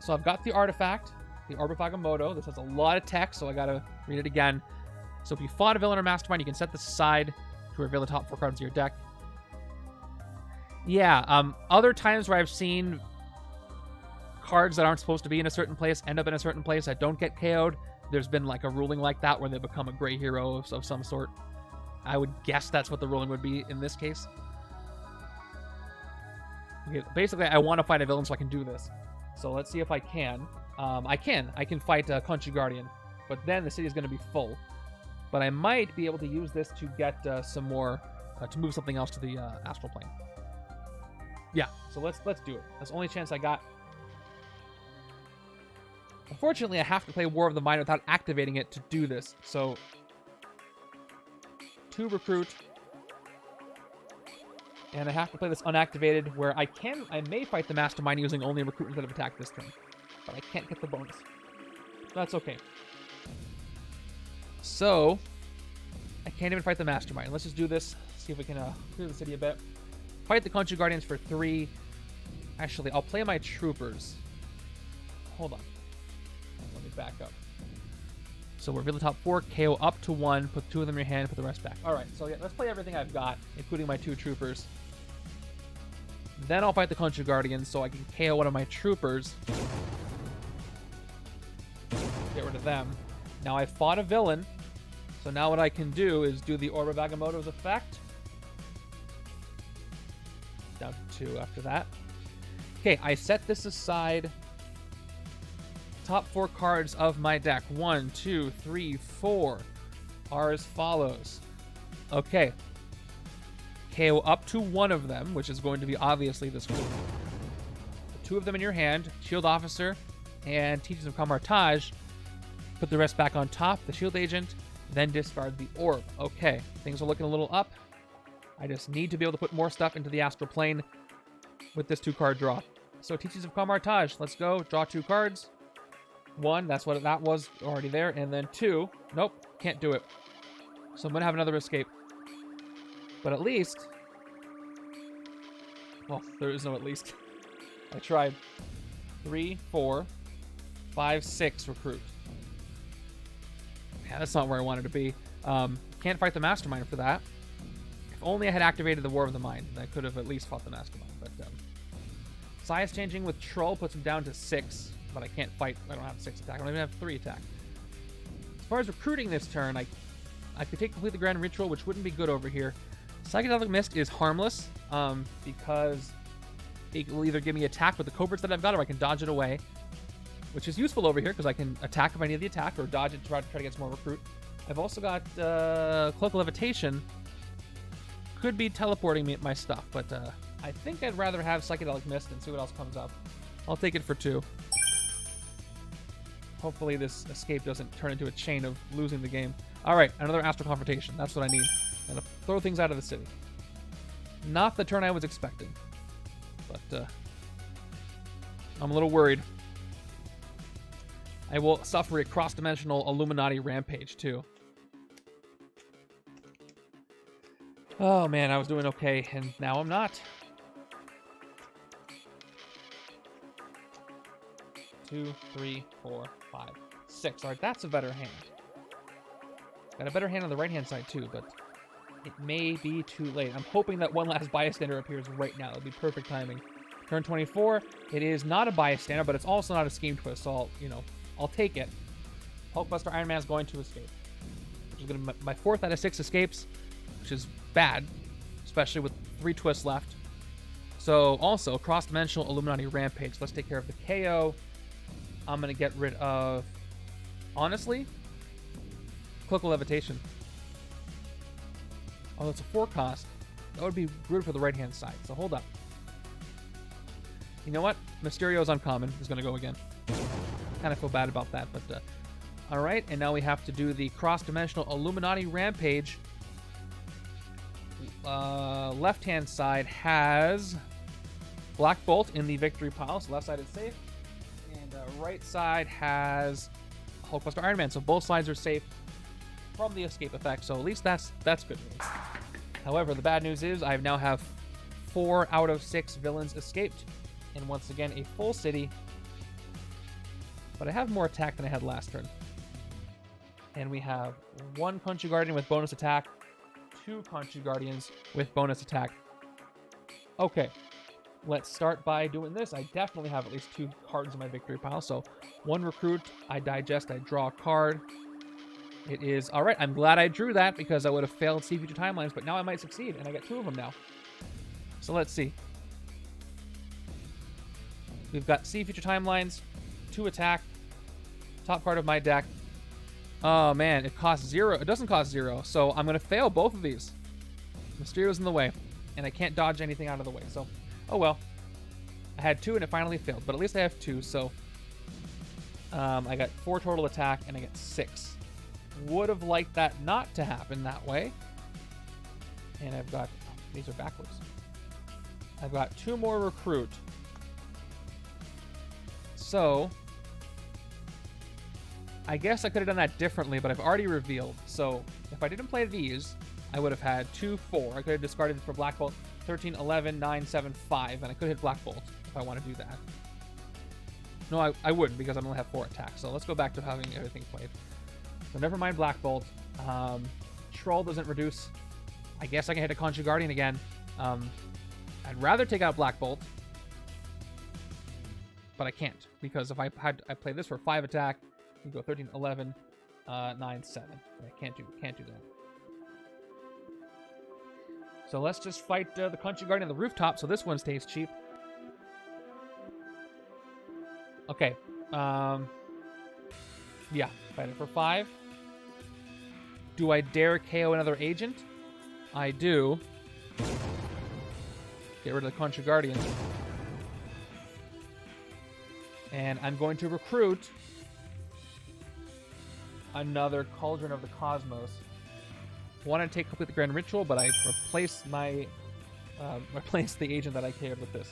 So I've got the artifact, the Orb of Agamotto. This has a lot of text, so I gotta read it again. So if you fought a villain or mastermind, you can set this aside to reveal the top 4 cards of your deck. Yeah, other times where I've seen cards that aren't supposed to be in a certain place end up in a certain place that don't get KO'd, there's been like a ruling like that where they become a gray hero of some sort. I would guess that's what the ruling would be in this case. Okay, basically, I want to fight a villain so I can do this. So let's see if I can. I can fight Khonshu Guardian, but then the city is going to be full. But I might be able to use this to get some more, to move something else to the astral plane. Yeah, so let's do it. That's the only chance I got. Unfortunately, I have to play War of the Mind without activating it to do this. So 2 recruit. And I have to play this unactivated, where I may fight the Mastermind using only recruit instead of attack this turn. But I can't get the bonus. That's okay. So I can't even fight the Mastermind. Let's just do this. See if we can clear the city a bit. Fight the Khonshu Guardians for 3. Actually, I'll play my troopers. Hold on. Let me back up. So we'll reveal the top 4, KO up to 1, put 2 of them in your hand, put the rest back. All right, so yeah, let's play everything I've got, including my 2 troopers. Then I'll fight the Khonshu Guardians so I can KO one of my troopers. Get rid of them. Now I fought a villain. So now what I can do is do the Orb of Agamotto's effect. Down to 2 after that. Okay, I set this aside. Top 4 cards of my deck. 1, 2, 3, 4 are as follows. Okay. KO up to 1 of them, which is going to be obviously this group. 2 of them in your hand. Shield Officer and Teachings of Camartage. Put the rest back on top. The Shield Agent. Then discard the Orb. Okay, things are looking a little up. I just need to be able to put more stuff into the Astral Plane with this 2-card draw. So Teachings of Camartage. Let's go. Draw 2 cards. 1, that's what that was already there. And then 2, nope, can't do it. So I'm going to have another escape. But at least, well, there is no at least. I tried. 3, 4, 5, 6 recruit. Yeah, that's not where I wanted to be. Can't fight the Mastermind for that. If only I had activated the War of the Mind, I could have at least fought the Mastermind. But size changing with Troll puts him down to 6, but I can't fight. I don't have 6 attack. I don't even have 3 attack. As far as recruiting this turn, I could take Complete the Grand Ritual, which wouldn't be good over here. Psychedelic Mist is harmless because it will either give me attack with the coverts that I've got, or I can dodge it away, which is useful over here because I can attack if I need the attack, or dodge it to try to get some more recruit. I've also got Cloak of Levitation. Could be teleporting me my stuff, but I think I'd rather have Psychedelic Mist and see what else comes up. I'll take it for 2. Hopefully this escape doesn't turn into a chain of losing the game. All right, another Astral Confrontation. That's what I need. I'm gonna throw things out of the city. Not the turn I was expecting, but I'm a little worried. I will suffer a cross-dimensional Illuminati rampage too. Oh man, I was doing okay, and now I'm not. 2, 3, 4, 5, 6. All right, that's a better hand. Got a better hand on the right-hand side too, but it may be too late. I'm hoping that one last Bystander appears right now. It'll be perfect timing. Turn 24. It is not a Bystander, but it's also not a Scheme Twist, so I'll take it. Hulkbuster Iron Man is going to escape, which is going to be my 4th out of 6 escapes, which is bad, especially with 3 twists left. So also cross-dimensional Illuminati Rampage. Let's take care of the KO. I'm going to get rid of, honestly, Cloak of Levitation. Oh, that's a 4 cost. That would be good for the right-hand side, so hold up. You know what? Mysterio's uncommon. Is going to go again. Kind of feel bad about that, but all right. And now we have to do the cross-dimensional Illuminati Rampage. Left-hand side has Black Bolt in the victory pile, so left side is safe. And right side has Hulkbuster Iron Man, so both sides are safe from the escape effect, so at least that's good news. However, the bad news is I now have 4 out of 6 villains escaped, and once again a full city, but I have more attack than I had last turn. And we have 1 Khonshu Guardian with bonus attack, 2 Khonshu Guardians with bonus attack. Okay, let's start by doing this. I definitely have at least 2 cards in my victory pile, so 1 recruit, I digest, I draw a card. It is, all right, I'm glad I drew that because I would have failed See Future Timelines, but now I might succeed, and I get 2 of them now. So let's see. We've got See Future Timelines, 2 attack, top card of my deck. Oh man, it costs 0. It doesn't cost 0, so I'm going to fail both of these. Mysterio's in the way, and I can't dodge anything out of the way, so oh well. I had 2 and it finally failed, but at least I have 2, so I got 4 total attack and I get 6. Would have liked that not to happen that way. And I've got, these are backwards. I've got 2 more recruit. So I guess I could have done that differently, but I've already revealed. So if I didn't play these, I would have had 2, 4. I could have discarded for Black Bolt 13, 11, 9, 7, 5, and I could hit Black Bolt if I want to do that. No, I wouldn't because I only have 4 attacks. So let's go back to having everything played. So never mind Black Bolt. Troll doesn't reduce. I guess I can hit a Khonshu Guardian again. I I'd rather take out Black Bolt, but I can't, because if I play this for 5 attack, you go 13, 11, 9, 7. I can't do that. So let's just fight the Khonshu Guardian on the rooftop, so this one stays cheap. Okay. Yeah, fight it for 5. Do I dare KO another agent? I do. Get rid of the Khonshu Guardian. And I'm going to recruit another Cauldron of the Cosmos. I want to take complete the Grand Ritual, but I replaced my replaced the agent that I KO'd with this.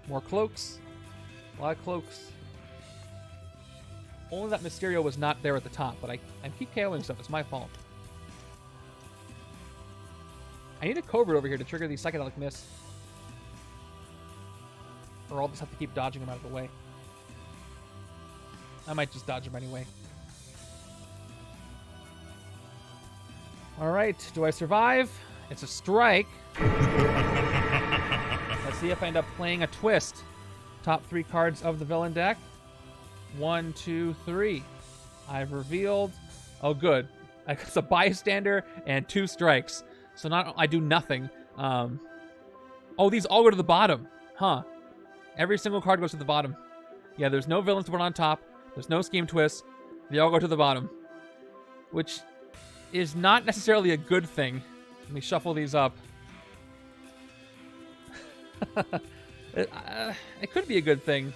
More cloaks. A lot of cloaks. Only that Mysterio was not there at the top, but I keep KOing stuff. It's my fault. I need a Cobra over here to trigger these Psychedelic Mists. Or I'll just have to keep dodging them out of the way. I might just dodge them anyway. Alright, do I survive? It's a strike. Let's see if I end up playing a twist. Top 3 cards of the villain deck. 1, 2, 3. I've revealed... Oh, good. It's a bystander and 2 strikes. So I do nothing. Oh, these all go to the bottom. Huh. Every single card goes to the bottom. Yeah, there's no villains to put on top. There's no scheme twists. They all go to the bottom. Which is not necessarily a good thing. Let me shuffle these up. It could be a good thing,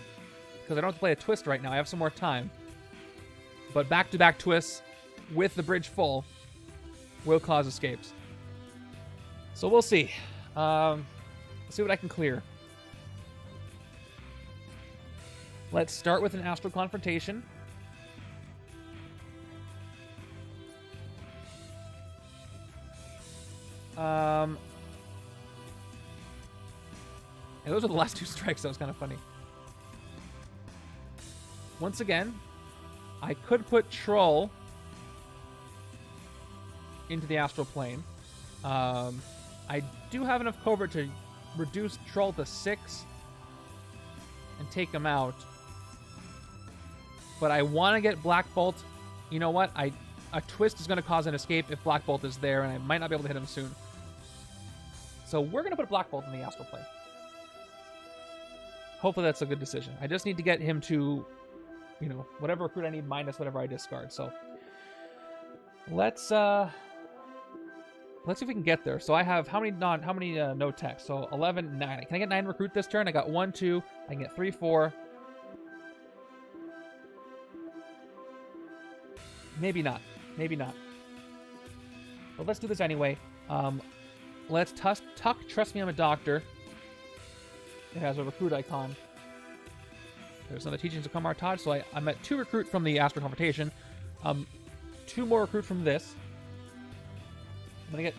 because I don't have to play a twist right now. I have some more time. But back-to-back twists with the bridge full will cause escapes. So we'll see. Let's see what I can clear. Let's start with an Astral Confrontation. And those are the last 2 strikes. That was kind of funny. Once again, I could put Troll into the Astral Plane. I do have enough Cobra to reduce Troll to 6 and take him out. But I want to get Black Bolt. You know what? A twist is going to cause an escape if Black Bolt is there, and I might not be able to hit him soon. So we're going to put Black Bolt in the Astral Plane. Hopefully that's a good decision. I just need to get him to, you know, whatever recruit I need minus whatever I discard. So let's see if we can get there. So I have how many no tech? So 11, 9. Can I get 9 recruit this turn? I got 1, 2. I can get 3, 4. Maybe not. Maybe not. But let's do this anyway. Let's tuck Trust Me I'm a Doctor. It has a recruit icon. There's another Teachings of Kamartaj, so I'm at 2 recruit from the Astral Confrontation. 2 more recruit from this. I'm going to get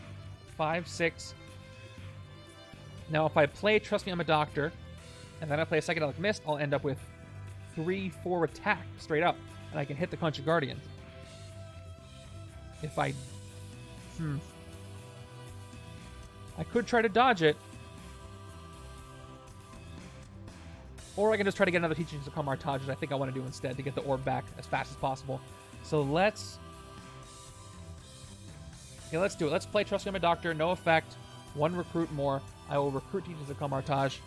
5, 6. Now, if I play Trust Me I'm a Doctor, and then I play a Psychedelic Mist, I'll end up with 3, 4 attack straight up, and I can hit the Khonshu Guardian. If I... I could try to dodge it. Or I can just try to get another Teachings of Kamartaj, which I think I want to do instead, to get the orb back as fast as possible. So let's... Yeah, let's do it. Let's play Trust Me I'm a Doctor. No effect. 1 recruit more. I will recruit Teachings of Kamartaj.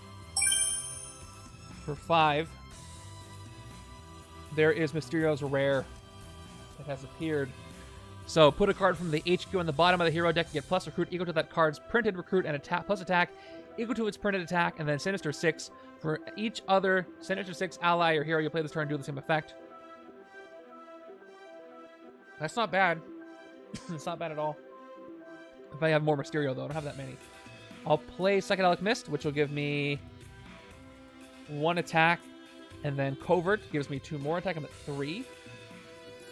For 5. There is Mysterio's Rare. It has appeared. So put a card from the HQ on the bottom of the hero deck. You get plus recruit equal to that card's printed recruit and attack plus attack equal to its printed attack, and then Sinister 6. For each other Sinister 6 ally or hero you play this turn, do the same effect. That's not bad. It's not bad at all. If I have more Mysterio, though. I don't have that many. I'll play Psychedelic Mist, which will give me 1 attack, and then Covert gives me 2 more attack. I'm at 3.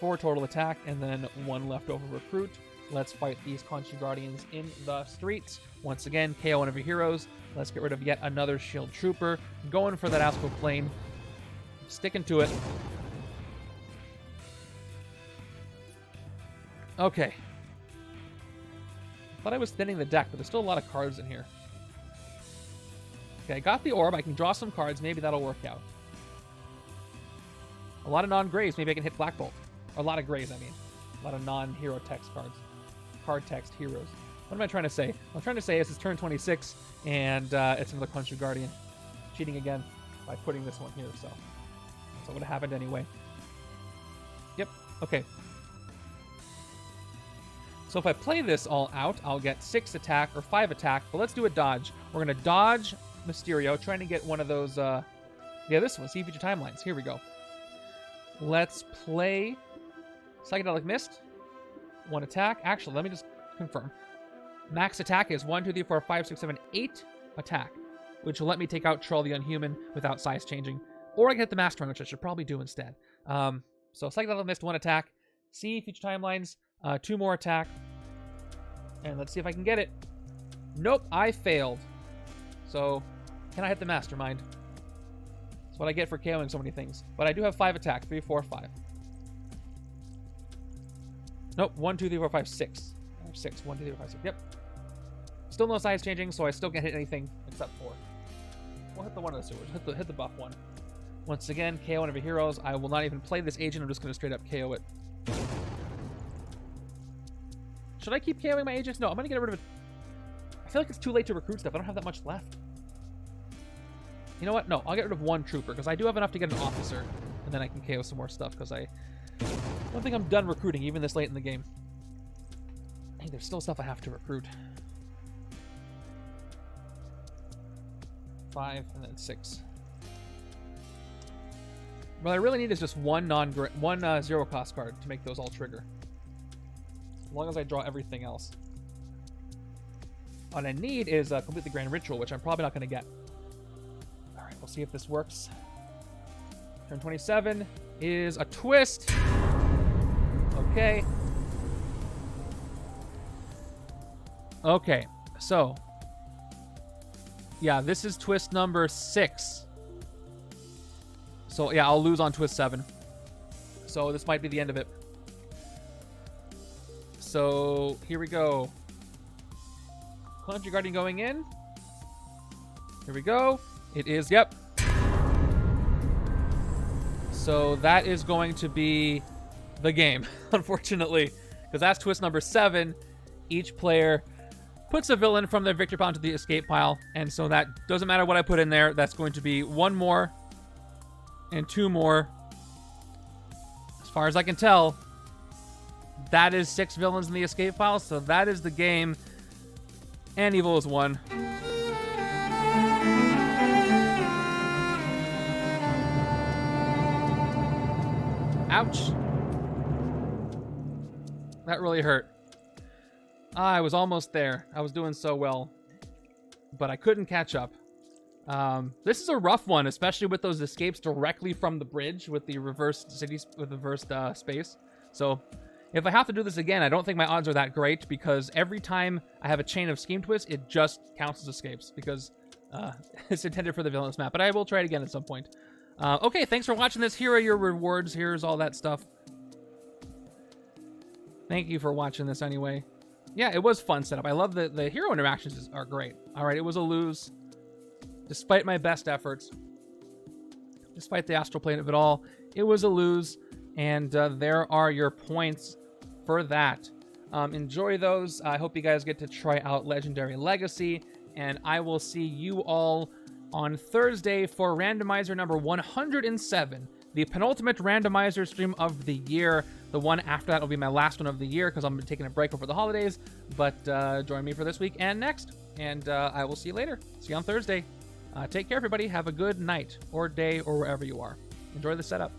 4 total attack, and then 1 leftover recruit. Let's fight these Khonshu Guardians in the streets. Once again, KO one of your heroes. Let's get rid of yet another Shield Trooper. Going for that Astral Plane. Sticking to it. Okay. Thought I was thinning the deck, but there's still a lot of cards in here. Okay, I got the orb. I can draw some cards. Maybe that'll work out. A lot of non-grays. Maybe I can hit Black Bolt. Or a lot of grays, I mean. A lot of non-hero text cards. Card text heroes. What am I trying to say? What I'm trying to say is it's turn 26, and it's another Khonshu Guardian. Cheating again by putting this one here, so that would have happened anyway. Yep, okay. So if I play this all out, I'll get 6 attack or 5 attack, but let's do a dodge. We're going to dodge Mysterio, trying to get one of those, yeah, this one, see feature timelines. Here we go. Let's play Psychedelic Mist. 1 attack. Actually, let me just confirm. Max attack is 1, 2, 3, 4, 5, 6, 7, 8 attack, which will let me take out Troll the Unhuman without size changing. Or I can hit the Mastermind, which I should probably do instead. So Psychedelic Mist, 1 attack. See feature timelines, 2 more attack. And let's see if I can get it. Nope, I failed. So, can I hit the Mastermind? That's what I get for KOing so many things. But I do have 5 attack. 3, 4, 5. Nope, 1, 2, 3, 4, 5, 6. 6. 1, 2, 3, 4, 5, 6. Yep. Still no size changing, so I still can't hit anything except 4. We'll hit the one of the sewers. Hit the buff one. Once again, KO one of your heroes. I will not even play this agent. I'm just going to straight up KO it. Should I keep KOing my agents? No, I'm going to get rid of it. I feel like it's too late to recruit stuff. I don't have that much left. You know what? No, I'll get rid of 1 trooper, because I do have enough to get an officer, and then I can KO some more stuff, because I don't think I'm done recruiting, even this late in the game. Hey, there's still stuff I have to recruit. 5, and then 6. What I really need is just one zero cost card to make those all trigger. As long as I draw everything else. What I need is a completely grand ritual, which I'm probably not going to get. Alright, we'll see if this works. Turn 27 is a twist. Okay. Okay, so. Yeah, this is twist number 6. So, yeah, I'll lose on twist 7. So, this might be the end of it. So, here we go. Khonshu Guardian going in. Here we go. It is, yep. So, that is going to be the game, unfortunately. Because that's twist number 7. Each player puts a villain from their victory pile into the escape pile. And so that doesn't matter what I put in there. That's going to be 1 more and 2 more. As far as I can tell, that is 6 villains in the escape pile. So that is the game. And evil is 1. Ouch. That really hurt. I was almost there. I was doing so well, but I couldn't catch up. This is a rough one, especially with those escapes directly from the bridge with the reversed cities, with the reversed space. So if I have to do this again, I don't think my odds are that great, because every time I have a chain of scheme twists, it just counts as escapes, because it's intended for the villainous map. But I will try it again at some point. Okay, thanks for watching this. Here are your rewards. Here's all that stuff. Thank you for watching this anyway. Yeah, it was fun setup. I love the hero interactions are great. All right, it was a lose. Despite my best efforts. Despite the astral plane of it all, it was a lose. And there are your points for that. Enjoy those. I hope you guys get to try out Legendary Legacy. And I will see you all on Thursday for randomizer number 107. The penultimate randomizer stream of the year. The one after that will be my last one of the year, because I'm taking a break over the holidays. But join me for this week and next. And I will see you later. See you on Thursday. Take care, everybody. Have a good night or day or wherever you are. Enjoy the setup.